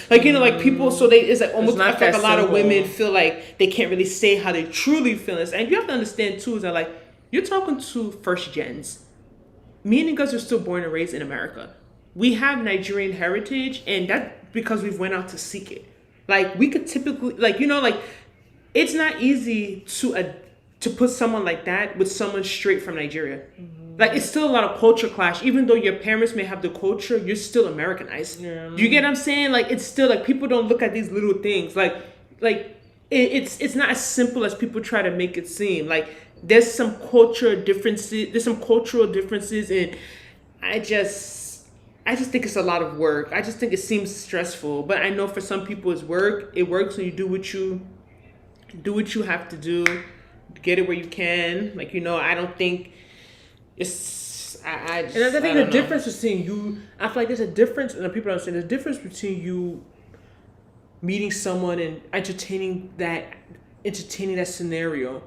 Like, you know, like people, so they, it's like almost, not I feel like that a lot of simple. women feel like they can't really say how they truly feel. And you have to understand too, is that like, you're talking to first gens. Me and Gus are still born and raised in America. We have Nigerian heritage, and that's because we've went out to seek it. Like we could typically, like you know, like it's not easy to put someone like that with someone straight from Nigeria. Like it's still a lot of culture clash. Even though your parents may have the culture, you're still Americanized. Yeah. Do you get what I'm saying? Like it's still like people don't look at these little things. It's not as simple as people try to make it seem. Like there's some cultural differences. There's some cultural differences, and I just think it's a lot of work. I just think it seems stressful. But I know for some people it's work. It works when you do what you have to do, get it where you can. Like you know, I don't think it's. I just, And I think don't the know. difference between you, I feel like there's a difference, and the people don't understand, there's a difference between you meeting someone and entertaining that scenario.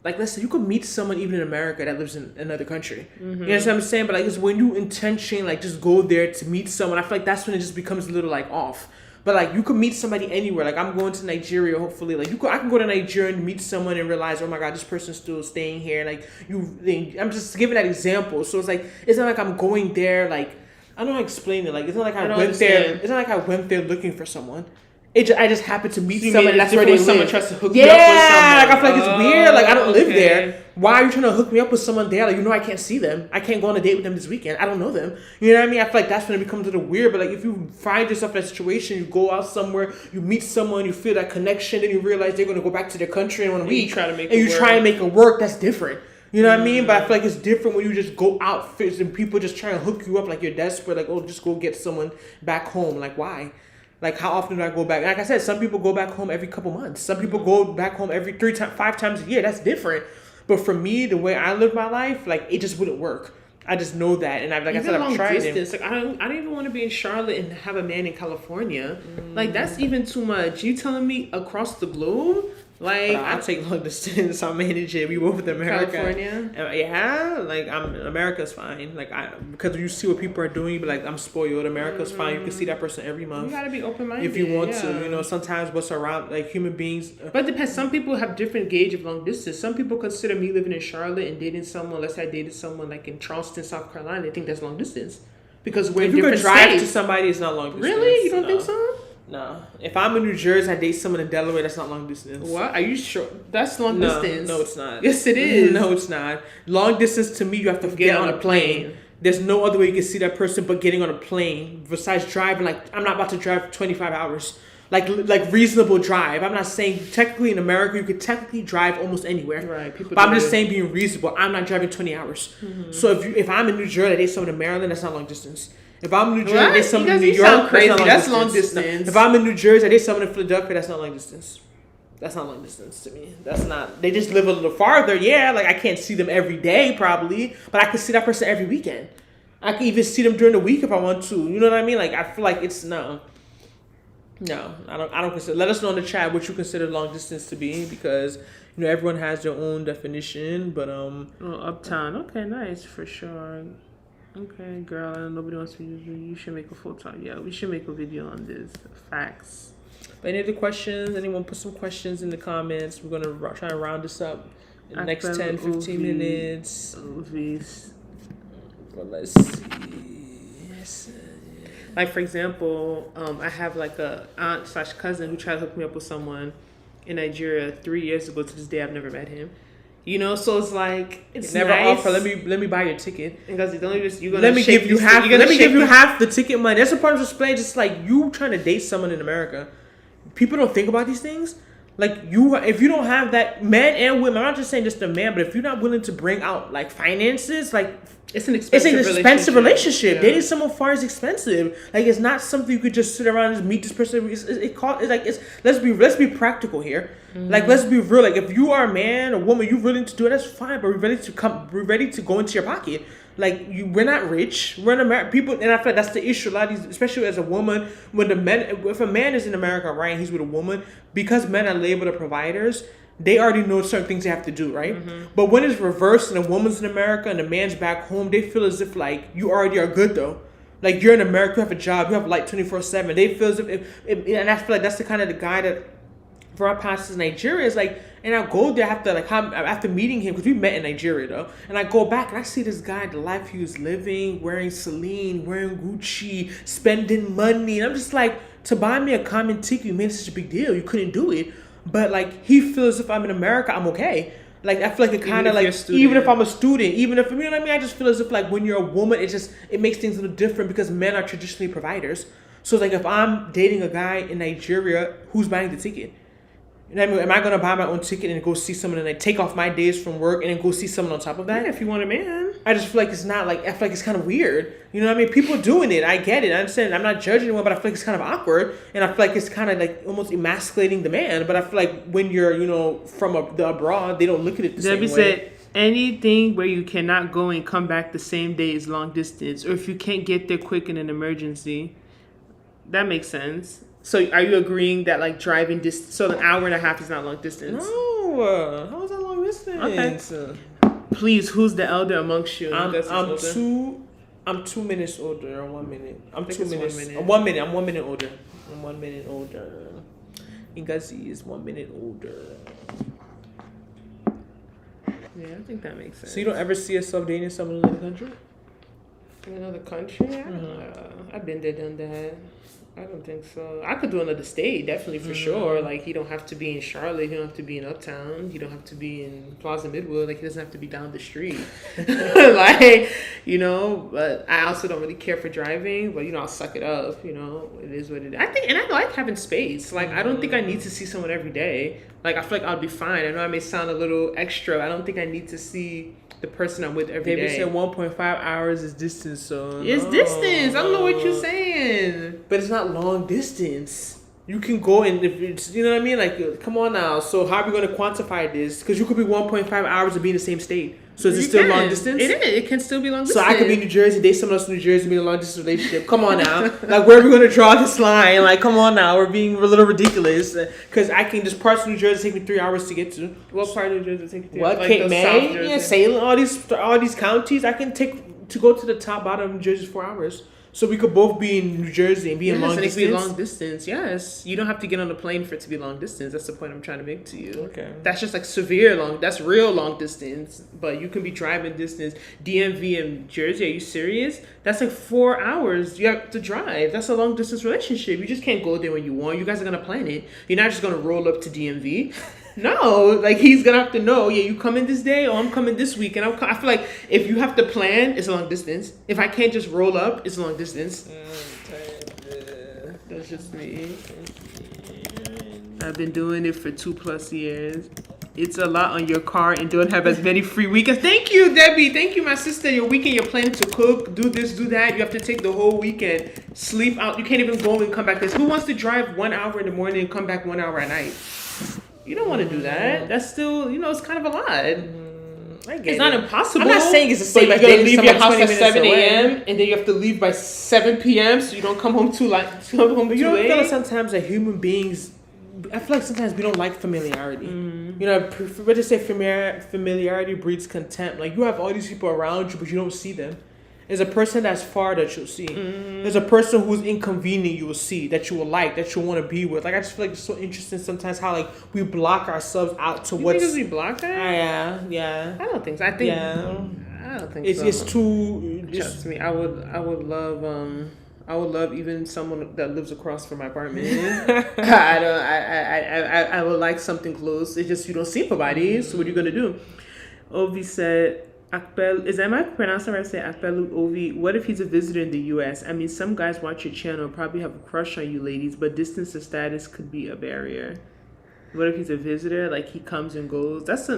Like, let's say you could meet someone even in America that lives in another country. You know what I'm saying? But like, it's when you intentionally like just go there to meet someone. I feel like that's when it just becomes a little like off. But like, you could meet somebody anywhere. Like, I'm going to Nigeria. Hopefully, like I can go to Nigeria and meet someone and realize, oh my God, this person's still staying here. Like I'm just giving that example. So it's like it's not like I'm going there. Like I don't know how to explain it. Like it's not like I don't went there. understand. It's not like I went there looking for someone. I just happened to meet You someone. mean That's it's where they different when live. someone tries to hook you up with Yeah, like I someone. feel like it's weird. Like I don't live Okay. there. Why are you trying to hook me up with someone there? Like you know I can't see them. I can't go on a date with them this weekend. I don't know them. You know what I mean? I feel like that's when it becomes a little weird. But like if you find yourself in a situation, you go out somewhere, you meet someone, you feel that connection, then you realize they're gonna go back to their country in 1 week, try to make and it you work. try and make it work. That's different. You know what I mean? But I feel like it's different when you just go out and people just try to hook you up like you're desperate. Like, oh, just go get someone back home. Like, why? Like, how often do I go back? Like I said, some people go back home every couple months. Some people go back home every 5 times a year. That's different. But for me, the way I live my life, like, it just wouldn't work. I just know that. And I said, I've tried it. distance. Like I don't even want to be in Charlotte and have a man in California. Like that's even too much. You telling me across the globe? Like I'll take long distance. I'll manage it. We both with America. California? Yeah, like America's fine. Like because you see what people are doing, you be like, I'm spoiled. America's fine. You can see that person every You month gotta be open minded if you want yeah. to. You know, sometimes what's around like human beings. But it depends. Some people have different gauge of long distance. Some people consider me living in Charlotte and dating someone. Let's say I dated someone like in Charleston, South Carolina. They think that's long distance because we're If in you could different drive states. to somebody, it's not long distance. Really? You don't No. think so? No. If I'm in New Jersey, I date someone in Delaware. That's not long distance. What? Are you sure? That's long No, distance. no, it's not. Yes, it is. No, it's not. Long distance to me, you have to get on a plane. There's no other way you can see that person but getting on a plane. Besides driving, like I'm not about to drive 25 hours. Like reasonable drive. I'm not saying technically in America you could technically drive almost anywhere. Right, people But I'm do just it. saying being reasonable. I'm not driving 20 hours. So if I'm in New Jersey, I date someone in Maryland, that's not long distance. If I'm in New Jersey, I What? date someone You in guys- New you York, sound crazy. not That's long distance. If I'm in New Jersey, I date someone in Philadelphia, that's not long distance. That's not long distance to me. That's not. They just live a little farther. Yeah, like I can't see them every day probably, but I can see that person every weekend. I can even see them during the week if I want to. You know what I mean? Like I feel like it's no. I don't consider. Let us know in the chat what you consider long distance to be because you know everyone has their own definition. But Oh, uptown. Okay, nice for sure. Okay, girl. And nobody wants to use you. You should make a full time. Yeah, we should make a video on this. Facts. any other questions? Anyone put some questions in the comments? We're gonna try and round this up in the next 10, 15 minutes. Movies. Well, let's see. Yes. Like for example, I have like a aunt/cousin who tried to hook me up with someone in Nigeria 3 years ago. To this day, I've never met him. You know, so it's like it's Never nice. offer. Let me buy your ticket. Because it's only just you're gonna Let me shake give you this- half. you're gonna Let me shake give you this- half the ticket money. That's the part of explain. Just like you trying to date someone in America, people don't think about these things. Like if you don't have that, men and women, I'm not just saying just the man, but if you're not willing to bring out like finances, like It's an it's an expensive relationship. Yeah. Dating someone far is expensive. Like it's not something you could just sit around and just meet this person. Let's be practical here. Like let's be real. Like if you are a man or woman, you're willing to do it. That's fine. But we're ready to go into your pocket. Like we're not rich. We're in America. People, and I feel like that's the issue. A lot of these, especially as a woman, if a man is in America, right, and he's with a woman, because men are labeled as providers, they already know certain things they have to do, right? But when it's reversed and a woman's in America and a man's back home, they feel as if like you already are good though. Like you're in America, you have a job, you have light 24/7. They feel as if and I feel like that's the kind of the guy that for our pastors in Nigeria is like, and I go there after meeting him because we met in Nigeria though, and I go back and I see this guy, the life he was living, wearing Celine, wearing Gucci, spending money, and I'm just like, to buy me a common ticket, you made such a big deal, you couldn't do it, but like he feels if I'm in America, I'm okay. Like I feel like it kind of like even if I'm a student, even if you know what I mean, I just feel as if like when you're a woman, it makes things a little different because men are traditionally providers. So it's like if I'm dating a guy in Nigeria, who's buying the ticket? You know what I mean? Am I gonna buy my own ticket and go see someone and like take off my days from work and then go see someone on top of that? Yeah, if you want a man. I just feel like it's not like I feel like it's kind of weird. You know what I mean? People doing it, I get it. I understand. I'm not judging anyone, but I feel like it's kind of awkward, and I feel like it's kind of like almost emasculating the man. But I feel like when you're from the abroad, they don't look at it the Debbie same way. said anything where you cannot go and come back the same day is long distance, or if you can't get there quick in an emergency. That makes sense. So are you agreeing that like driving distance, so an hour and a half is not long distance? No, how is that long distance? Okay. Please, who's the elder amongst you? I'm That's older. I'm 2 minutes older. 1 minute. I'm think 2 it's 1 minutes. minute. 1 minute. I'm 1 minute older. I'm 1 minute older. Ingazi is 1 minute older. Yeah, I think that makes sense. So you don't ever see yourself dating someone in another country? In another country? I don't know. I've been there, done that. I don't think so. I could do another state, definitely for sure. Like he don't have to be in Charlotte. He don't have to be in Uptown. He don't have to be in Plaza Midwood. Like he doesn't have to be down the street. Like but I also don't really care for driving. But I'll suck it up. It is what it is. I like having space. Like I don't think I need to see someone every day. Like I feel like I'll be fine. I know I may sound a little extra. I don't think I need to see the person I'm with every day. David said 1.5 hours is distance, so It's distance. I don't know what you're saying. but it's not long distance. You can go and if it's you know what I mean. Like, come on now. So how are we going to quantify this? Because you could be 1.5 hours and be in the same state. So is it still long distance? It is. It can still be long So distance. I could be in New Jersey, date someone else in New Jersey, be in a long distance relationship. Come on now. Like, where are we going to draw this line? Like, come on now. We're being a little ridiculous. Because I can just parts of New Jersey take me 3 hours to get to. What part of New Jersey take you to? What? Like Cape the May? South Jersey? Yeah, Salem. All these counties. I can take to go to the top bottom of New Jersey is 4 hours. So we could both be in New Jersey and be in long Yes, and it distance. could be long distance. Yes, you don't have to get on a plane for it to be long distance. That's the point I'm trying to make to you. Okay. That's just like severe long. That's real long distance. But you can be driving distance. DMV and Jersey. Are you serious? That's like 4 hours. You have to drive. That's a long distance relationship. You just can't go there when you want. You guys are gonna plan it. You're not just gonna roll up to DMV. No, like he's gonna have to know. Yeah, you coming this day, or I'm coming this week, and I feel like if you have to plan, it's a long distance. If I can't just roll up, it's a long distance. That's just me. I've been doing it for 2+ years. It's a lot on your car and don't have as many free weekends. Thank you, Debbie. Thank you, my sister. Your weekend, you're planning to cook, do this, do that. You have to take the whole weekend, sleep out. You can't even go and come back. Who wants to drive 1 hour in the morning and come back 1 hour at night? You don't want to do that. That's still, it's kind of a lot. It's not impossible. I'm not saying it's the same but as you gotta dating leave your someone house 20 at minutes 7 away. a.m. and then you have to leave by 7 p.m. so you don't come home too late. But you don't feel like late. sometimes that human beings, I feel like sometimes we don't like familiarity. But to say familiarity breeds contempt. Like you have all these people around you, but you don't see them. There's a person that's far that you'll see. There's a person who's inconvenient you will see, that you will like, that you want to be with. Like I just feel like it's so interesting sometimes how like we block ourselves out to what's. Because we block that? Yeah. I don't think so. I think I don't think so. It's too. Trust me, I would love even someone that lives across from my apartment. I would like something close. It's just you don't see nobody. So what are you gonna do? Ovi said, Akbel, am I pronouncing right? Say Akbelu Ovi. What if he's a visitor in the U.S.? I mean, some guys watch your channel and probably have a crush on you ladies, but distance of status could be a barrier. What if he's a visitor? Like he comes and goes. That's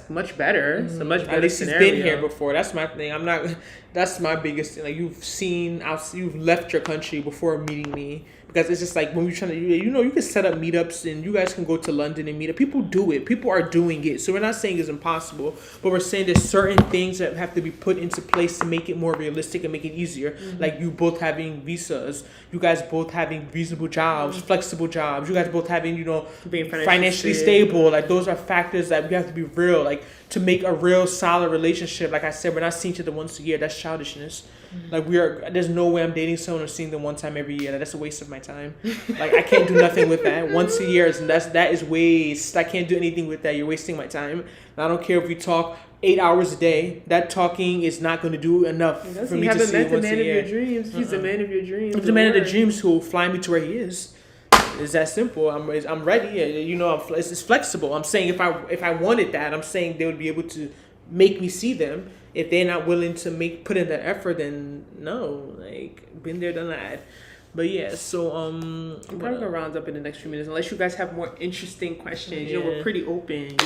much better. It's a much better At least scenario. he's been here before. That's my thing. I'm not. That's my biggest thing. Like you've left your country before meeting me, because it's just like when we're trying to, you can set up meetups and you guys can go to London and meet up. People do it. People are doing it. So we're not saying it's impossible, but we're saying there's certain things that have to be put into place to make it more realistic and make it easier. Like you both having visas, you guys both having reasonable jobs, flexible jobs. You guys both having Being financially stable. Like those are factors that we have to be real. Like to make a real solid relationship. Like I said, we're not seeing each other once a year. That's childishness. Like there's no way I'm dating someone or seeing them one time every year. That's a waste of my time. Like I can't do nothing with that. Once a year that is waste. I can't do anything with that. You're wasting my time. And I don't care if we talk 8 hours a day. That talking is not going to do enough for me to see you once a year. He's the man of your dreams. He's the man of the dreams who will fly me to where he is. It's that simple. I'm ready. It's flexible. I'm saying if I wanted that, I'm saying they would be able to make me see them. If they're not willing to put in that effort, then no. Like been there, done that. But yeah, so I'm probably gonna round up in the next few minutes, unless you guys have more interesting questions. Yeah. We're pretty open.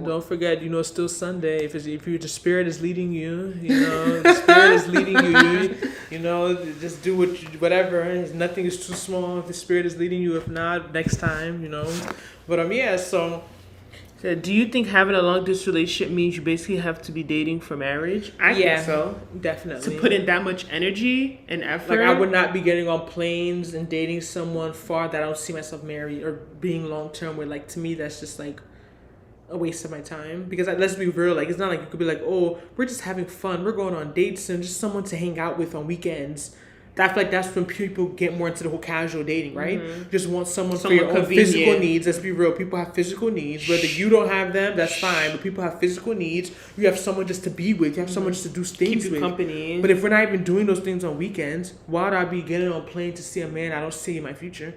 Don't forget, it's still Sunday. If the spirit is leading you, the spirit is leading you. Just do whatever. Nothing is too small if the spirit is leading you. If not, next time, But yeah, so. So do you think having a long distance relationship means you basically have to be dating for marriage? I think so. Definitely. To put in that much energy and effort. Like I would not be getting on planes and dating someone far that I don't see myself married or being long term with. Like to me, that's just like a waste of my time. Because let's be real, like it's not like you could be like, oh, we're just having fun, we're going on dates and just someone to hang out with on weekends. I feel like that's when people get more into the whole casual dating, right? Just want someone for your own physical needs. Let's be real. People have physical needs. Whether you don't have them, that's fine. But people have physical needs. You have someone just to be with. You have someone just to do things Keep you with. company. But if we're not even doing those things on weekends, why would I be getting on a plane to see a man I don't see in my future?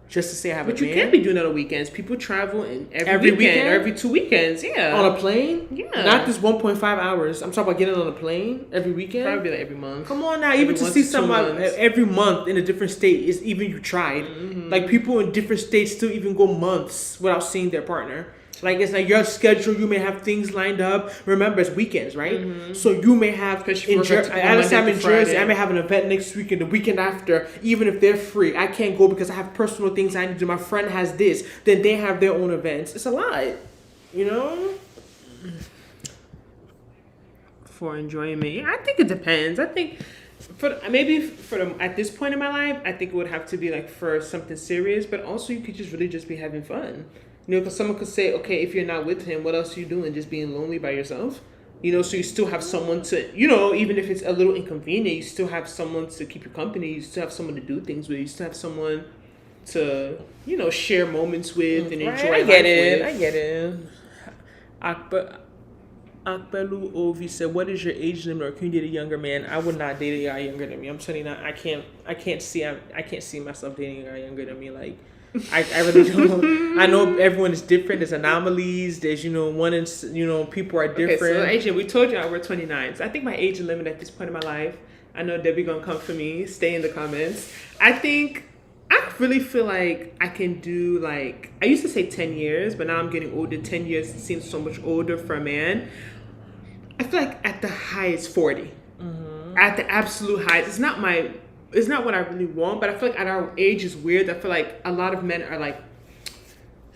Just to say I have a man? But you can't be doing that on weekends. People travel every weekend or every 2 weekends. Yeah. On a plane? Yeah. Not this 1.5 hours. I'm talking about getting on a plane every weekend. Probably like every month. Come on now, even to see someone every month in a different state is even you tried. Like people in different states still even go months without seeing their partner. Like it's like your schedule, you may have things lined up. Remember, it's weekends, right? So you may have Alice, I'm in Jersey. I may have an event next week and the weekend after. Even if they're free, I can't go because I have personal things I need to do. My friend has this, then they have their own events. It's a lot, For enjoyment, yeah, I think it depends. I think at this point in my life, I think it would have to be like for something serious, but also you could just really just be having fun. Because someone could say, okay, if you're not with him, what else are you doing? Just being lonely by yourself? So you still have someone to, even if it's a little inconvenient, you still have someone to keep you company. You still have someone to do things with. You still have someone to, share moments with and enjoy life with. I get it. Akbelu Ovi said, "What is your age limit, or can you date a younger man?" I would not date a guy younger than me. I'm telling you, I can't see myself dating a guy younger than me. Like, I really don't. I know everyone is different. There's anomalies. There's people are different. Okay, so Asian, we told you we're 29. So I think my age limit at this point in my life. I know Debbie gonna come for me. Stay in the comments. I really feel like I can do like I used to say 10 years, but now I'm getting older. 10 years seems so much older for a man. I feel like at the highest 40. At the absolute highest. It's not what I really want, but I feel like at our age is weird. I feel like a lot of men are like,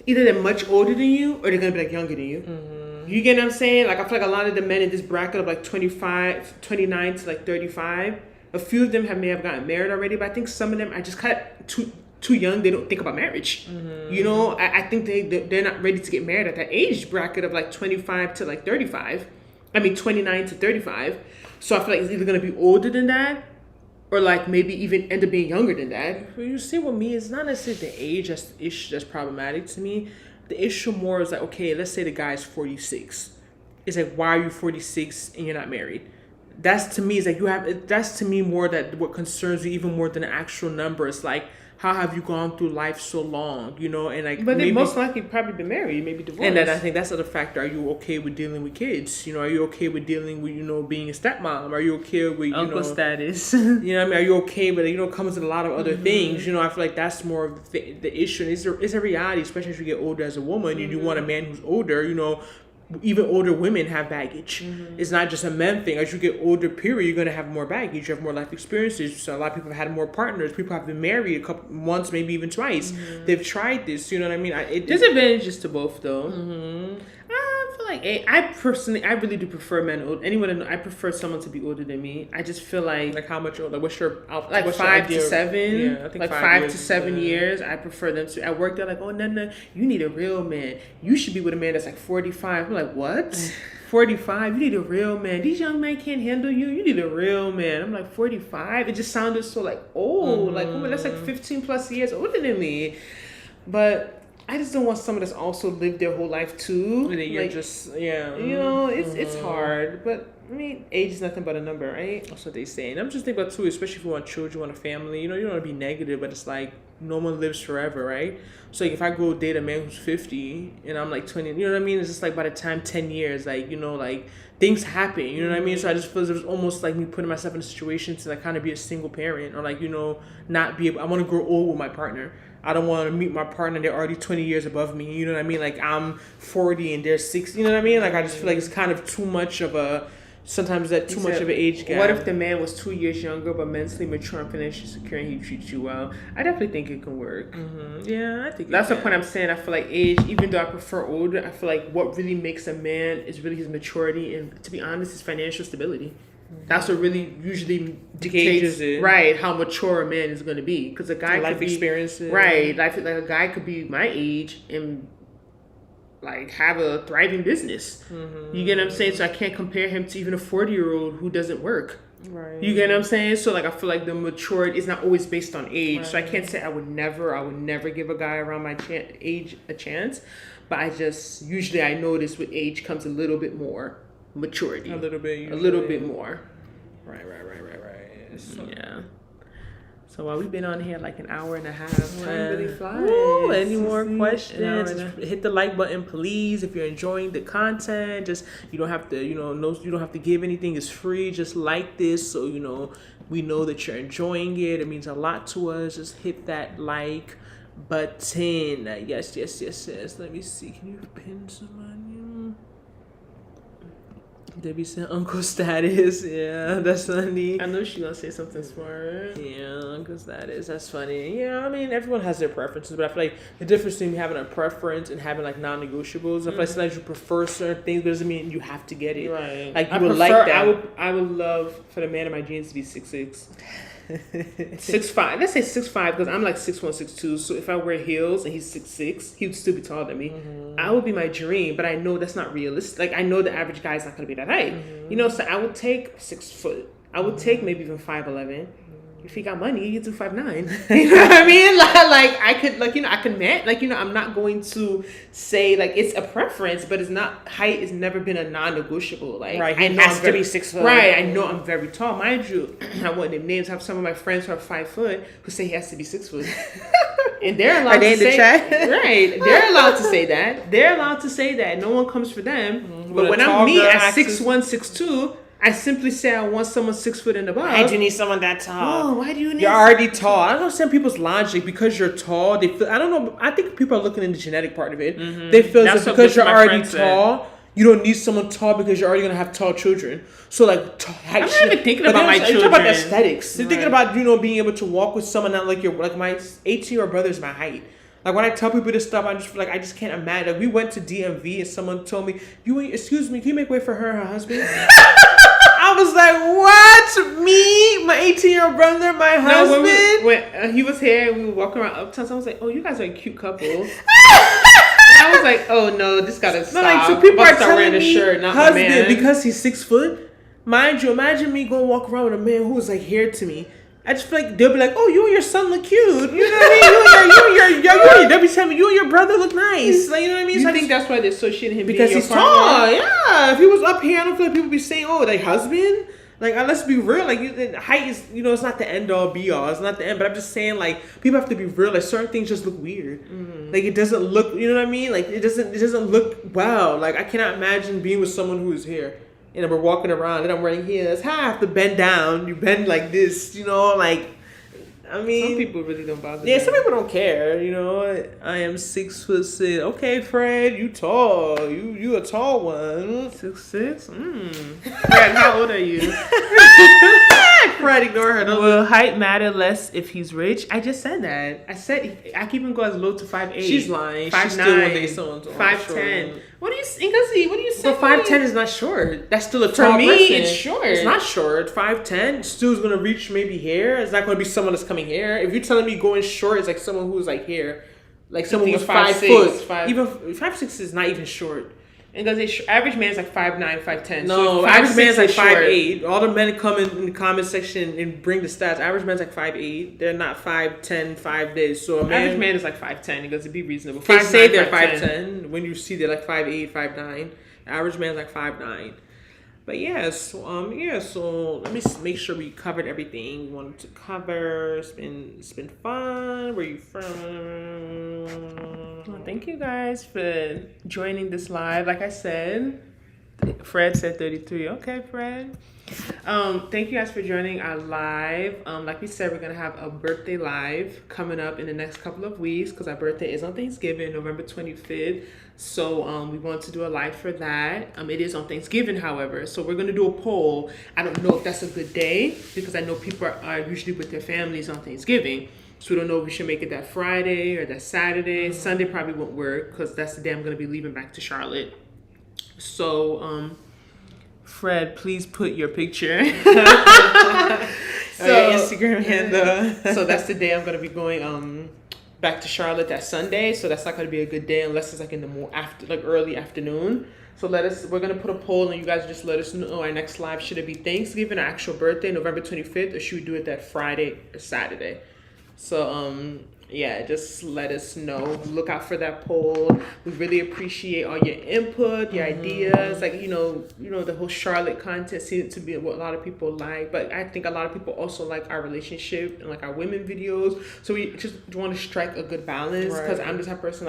either they're much older than you or they're going to be like younger than you. You get what I'm saying? Like I feel like a lot of the men in this bracket of like 29 to like 35, a few of them may have gotten married already, but I think some of them are just kind of too young. They don't think about marriage. I think they're not ready to get married at that age bracket of like 25 to like 35. 29 to 35. So I feel like it's either going to be older than that or like maybe even end up being younger than that. You see, with me, it's not necessarily the age that's the issue that's problematic to me. The issue more is like, okay, let's say the guy's 46. It's like, why are you 46 and you're not married? That's to me, is like that's to me more that what concerns you even more than the actual number. It's like, how have you gone through life so long, you know, and like But they maybe, most likely probably been married, maybe divorced. and then I think that's the other factor. Are you okay with dealing with kids? You know, are you okay with dealing with, you know, being a stepmom? Are you okay with, you Uncle know, status. you know what I mean? Are you okay with it? You know, it comes with a lot of other things. You know, I feel like that's more of the issue. And it's a reality, especially as you get older as a woman. You do want a man who's older, you know. Even older women have baggage. It's not just a men thing. As you get older, period, you're gonna have more baggage. You have more life experiences. So a lot of people have had more partners. People have been married a couple once, maybe even twice. They've tried this. You know what I mean? There's advantages to both, though. I feel like I really do prefer men old. Anyone I prefer someone to be older than me. I just feel like how much older? What's your like what's 5 your to idea? 7. Yeah, I think like 5 5 years to is 7 good. years. I prefer them to. At work, they're like, oh no, you need a real man. You should be with a man that's like 45. I'm like, what? 45? You need a real man. These young men can't handle you. You need a real man. I'm like 45. It just sounded so like old. Like, oh, that's like 15 plus years older than me. But I just don't want someone that's also lived their whole life too. And then you're like, just yeah. you know, it's hard. But I mean, age is nothing but a number, right? That's what they say. And I'm just thinking about too, especially if you want children, you want a family, you know, you don't want to be negative, but it's like no one lives forever, right? So like if I go date a man who's 50 and I'm like 20, you know what I mean? It's just like by the time 10 years, like, you know, like things happen, you know what I mean? So I just feel it was almost like me putting myself in a situation to like kind of be a single parent or like, you know, not be able, I want to grow old with my partner. I don't want to meet my partner. They're already 20 years above me. You know what I mean? Like I'm 40 and they're 60. You know what I mean? Like I just feel like it's kind of too much of a, sometimes that too much of an age gap. What if the man was 2 years younger but mentally mature and financially secure and he treats you well? I definitely think it can work. Yeah, I think That's the point I'm saying. I feel like age, even though I prefer older, I feel like what really makes a man is really his maturity and, to be honest, his financial stability. That's what really usually Gauges dictates, it. right, how mature a man is going to be. Because a guy life could be, experiences. right, like a guy could be my age and like have a thriving business. You get what I'm saying? So I can't compare him to even a 40-year-old who doesn't work. Right. You get what I'm saying? So like I feel like the maturity is not always based on age. So I can't say I would never give a guy around my age a chance. But I just usually I notice with age comes a little bit more maturity. A little bit. A little bit more. Right. So, Yeah. So while we've been on here like an hour and a half, time really flies. Woo, any more See? questions? An hour and a- Hit the like button, please. If you're enjoying the content, just you don't have to, you don't have to give anything. It's free. Just like this, so you know we know that you're enjoying it. It means a lot to us. Just hit that like button. Yes. Let me see. Can you pin somebody? Debbie said Uncle Status. Yeah, that's funny. I know she's gonna say something smart. Yeah, Uncle Status. That's funny. Yeah, I mean, everyone has their preferences, but I feel like the difference between having a preference and having like non-negotiables. I feel like sometimes you prefer certain things, but it doesn't mean you have to get it. Right. Like you I would prefer, like that. I would love for the man in my jeans to be 6'6". 6'5". Let's say 6'5", because I'm like 6'1", 6'2". So if I wear heels and he's 6'6", he would still be taller than me. I would be my dream, but I know that's not realistic. Like I know the average guy is not gonna be that height. You know, so I would take 6 foot. I would take maybe even 5'11". If he got money, he could do 5'9". You know what I mean? Like I could, like, you know, I could man, like, you know, I'm not going to say like it's a preference, but it's not, height has never been a non-negotiable. Like Right, I he know has I'm to very, be 6 foot. Right, I know I'm very tall, mind you. I won't name names. I have some of my friends who are 5 foot who say he has to be 6 foot, and they're allowed Are they to in the say chat? right. They're allowed to say that. They're allowed to say that. No one comes for them. But But a when tall I'm me girl at access- 6'1", 6'2", I simply say I want someone 6 foot and above. I do need someone that tall. Oh, why do you need? You're already tall. I don't understand people's logic. Because you're tall, they feel. I don't know. I think people are looking into the genetic part of it. They feel That's that what because you're my already friend said. tall, you don't need someone tall because you're already gonna have tall children. So like, height. I'm not even thinking about my They're talking about children. aesthetics. They're thinking Right. about, you know, being able to walk with someone not like your, like my 18-year-old brother is my height. Like when I tell people this stuff, I just feel like I just can't imagine. Like we went to DMV and someone told me, "Excuse me, can you make way for her and her husband?" I was like, "What? Me, my 18-year-old brother, my No, husband?" when he was here, we were walking around Uptown. So I was like, "Oh, you guys are a cute couple." And I was like, "Oh no, this gotta stop." No, like so people Must are start telling wearing a me shirt, not my husband man. because he's 6 foot. Mind you, imagine me going walk around with a man who was like here to me. I just feel like they'll be like, "Oh, you and your son look cute." You know what I mean? They'll be telling me, "You and your brother look nice." Like, you know what I mean? You So I think just- that's why they're associating him because being he's your tall? partner? Yeah. If he was up here, I don't feel like people be saying, "Oh, like husband." Like, let's be real. Like, height is, it's not the end all be all. It's not the end. But I'm just saying, like, people have to be real. Like, certain things just look weird. Like, it doesn't look, you know what I mean? Like, it doesn't look wow. Like, I cannot imagine being with someone who is here. And we're walking around and I'm wearing heels. I have to bend down. You bend like this, like. I mean, some people really don't bother. Yeah, them. some people don't care. I am 6'6". Okay, Fred, you tall. You a tall one. 6'6". Fred, how old are you? Fred, ignore her. Will height matter less if he's rich? I just said that. I said I keep him go as low to 5'8". She's lying. 5'9". She's still one day someone's 5'10". What do you, Ngozi? What do you say? But 5'10" is not short. That's still a tall For me, person. it's short. It's not short. 5'10" still's gonna reach maybe here. It's not gonna be someone that's coming here. If you're telling me going short, it's like someone who's like here, like someone who's 5 foot. Even 5'6" is not even short. And because average man is like 5'9", 5'10". No, so average man's like 5'8". short. All the men come in the comment section and bring the stats. Average man's like 5'8". They're not 5'10", 5 days. So Average man is like 5'10". It goes to be reasonable. They 5'9", say they're 5'10". 5'10". When you see they're like 5'8", 5'9". Average man's like 5'9". But so let me make sure we covered everything we wanted to cover. It's been fun. Where you from? Well, thank you guys for joining this live. Like I said, Fred said 33. Okay, Fred. Thank you guys for joining our live. Like we said, we're gonna have a birthday live coming up in the next couple of weeks because our birthday is on Thanksgiving, November 25th. So we want to do a live for that. It is on Thanksgiving, however. So we're gonna do a poll. I don't know if that's a good day because I know people are usually with their families on Thanksgiving. So we don't know if we should make it that Friday or that Saturday. Sunday probably won't work because that's the day I'm gonna be leaving back to Charlotte. So Fred, please put your picture. So Instagram handle. So that's the day I'm gonna be going back to Charlotte that Sunday. So that's not gonna be a good day unless it's like in the early afternoon. So we're gonna put a poll and you guys just let us know our next live. Should it be Thanksgiving, our actual birthday, November 25th, or should we do it that Friday or Saturday? So just let us know. Look out for that poll. We really appreciate all your input, your ideas. Like the whole Charlotte content seems to be what a lot of people like. But I think a lot of people also like our relationship and like our women videos. So we just want to strike a good balance because I'm just that person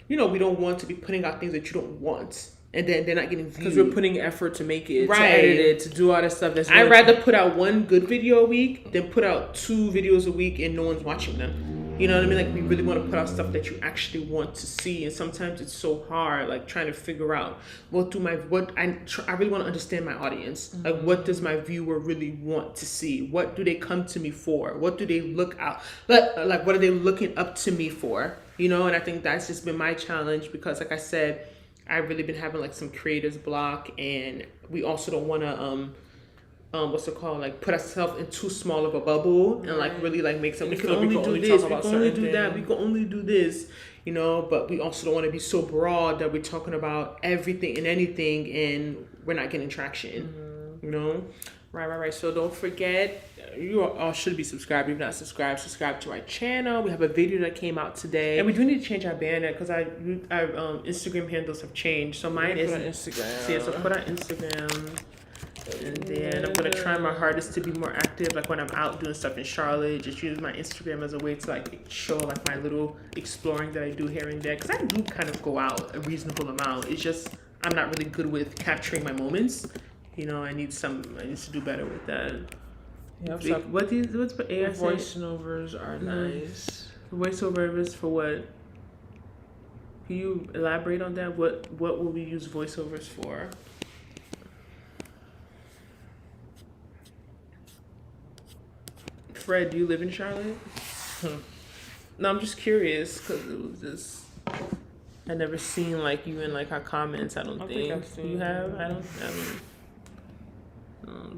we don't want to be putting out things that you don't want. And then they're not getting viewed. Because we're putting effort to make it, right, to edit it, to do all that stuff. I'd rather put out one good video a week than put out 2 videos a week and no one's watching them. You know what I mean? Like, we really want to put out stuff that you actually want to see. And sometimes it's so hard, like, trying to figure out I really want to understand my audience. Mm-hmm. Like, what does my viewer really want to see? What do they come to me for? What do they look out? Like, what are they looking up to me for? And I think that's just been my challenge because, like I said, I've really been having like some creator's block, and we also don't want to put ourselves in too small of a bubble and like really like make something. We can only do this. We can only do that. We can only do this. But we also don't want to be so broad that we're talking about everything and anything, and we're not getting traction. Mm-hmm. Right. So don't forget, you all should be subscribed. If you're not subscribed, subscribe to our channel. We have a video that came out today. And we do need to change our banner because our Instagram handles have changed. So mine is Instagram. Yeah, so put our Instagram. And then I'm going to try my hardest to be more active. Like when I'm out doing stuff in Charlotte, just use my Instagram as a way to like show like my little exploring that I do here and there. Because I do kind of go out a reasonable amount. It's just I'm not really good with capturing my moments. I need to do better with that. Yeah, what's AI voiceovers are nice. Voiceovers for what? Can you elaborate on that? What will we use voiceovers for? Fred, do you live in Charlotte? No, I'm just curious because it was just I never seen like you in like our comments. I don't think I've seen you have. I don't.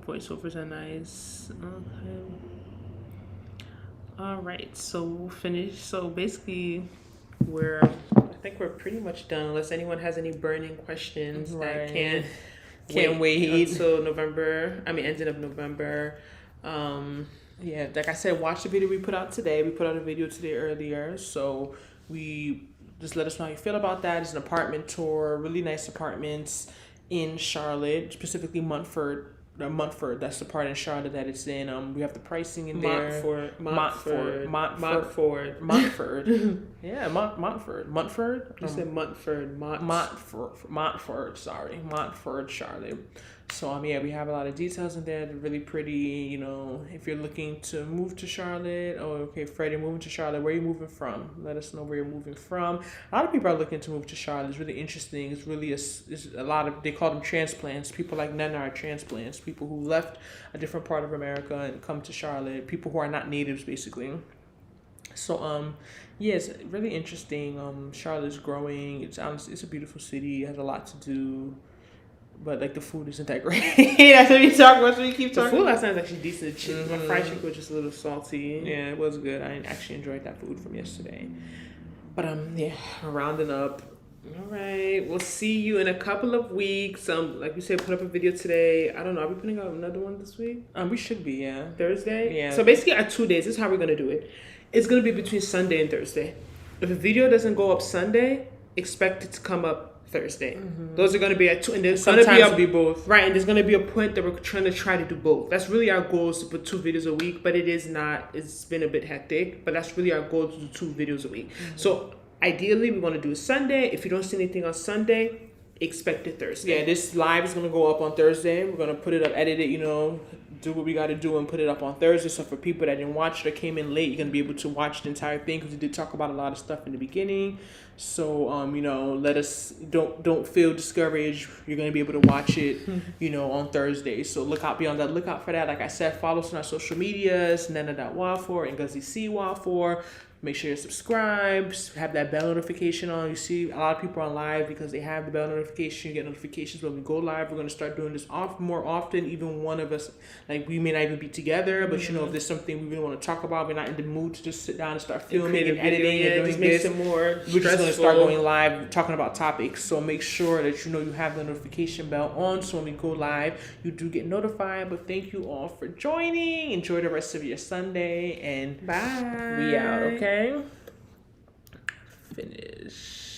Voiceovers are nice. Okay. All right, so we'll finish. So basically, I think we're pretty much done. Unless anyone has any burning questions that can't wait until November. Ending of November. Yeah, like I said, watch the video we put out today. We put out a video today earlier, so just let us know how you feel about that. It's an apartment tour, really nice apartments in Charlotte, specifically Montford Montford. That's the part in Charlotte that it's in. We have the pricing in there. Montford. Yeah, Montford. You said Montford. Montford. Sorry, Montford, Charlotte. So yeah, we have a lot of details in there. They're really pretty. You know, if you're looking to move to Charlotte, okay, Fred, you're moving to Charlotte. Where are you moving from? Let us know where you're moving from. A lot of people are looking to move to Charlotte. It's really interesting. It's really it's a lot of, they call them transplants. People like Nana are transplants. People who left a different part of America and come to Charlotte. People who are not natives, basically. So yeah, it's really interesting. Charlotte's growing. It's honestly, it's a beautiful city. It has a lot to do. But like the food isn't that great. That's what we talk about. So we keep The talking. food last night was actually decent. My fried chicken was just a little salty. Yeah, it was good. I actually enjoyed that food from yesterday. But yeah, rounding up. All right, we'll see you in a couple of weeks. Like we said, put up a video today. I don't know. Are we putting out another one this week? We should be, yeah. Thursday. Yeah. So basically, our 2 days. This is how we're gonna do it. It's gonna be between Sunday and Thursday. If a video doesn't go up Sunday, expect it to come up Thursday. Those are gonna be at 2, and there's gonna be both. Right, and there's gonna be a point that we're trying to do both. That's really our goal, is to put 2 videos a week, but it is not. It's been a bit hectic, but that's really our goal, to do 2 videos a week. So ideally, we want to do a Sunday. If you don't see anything on Sunday, expect it Thursday. Yeah, this live is gonna go up on Thursday. We're gonna put it up, edit it, do what we gotta do and put it up on Thursday. So for people that didn't watch it or came in late, you're gonna be able to watch the entire thing, because we did talk about a lot of stuff in the beginning. So let us don't feel discouraged. You're gonna be able to watch it, on Thursday. So be on the lookout for that. Like I said, follow us on our social medias, Nana.Wafor and Guzzy C Wafor. Make sure you subscribe, have that bell notification on. You see a lot of people on live because they have the bell notification. You get notifications when we go live. We're going to start doing this more often. Even one of us, like, we may not even be together, but if there's something we really want to talk about, we're not in the mood to just sit down and start filming and editing and doing this. We're just going to start going live, talking about topics. So make sure that you have the notification bell on, so when we go live, you do get notified. But thank you all for joining. Enjoy the rest of your Sunday, and bye. We out, okay? Finish.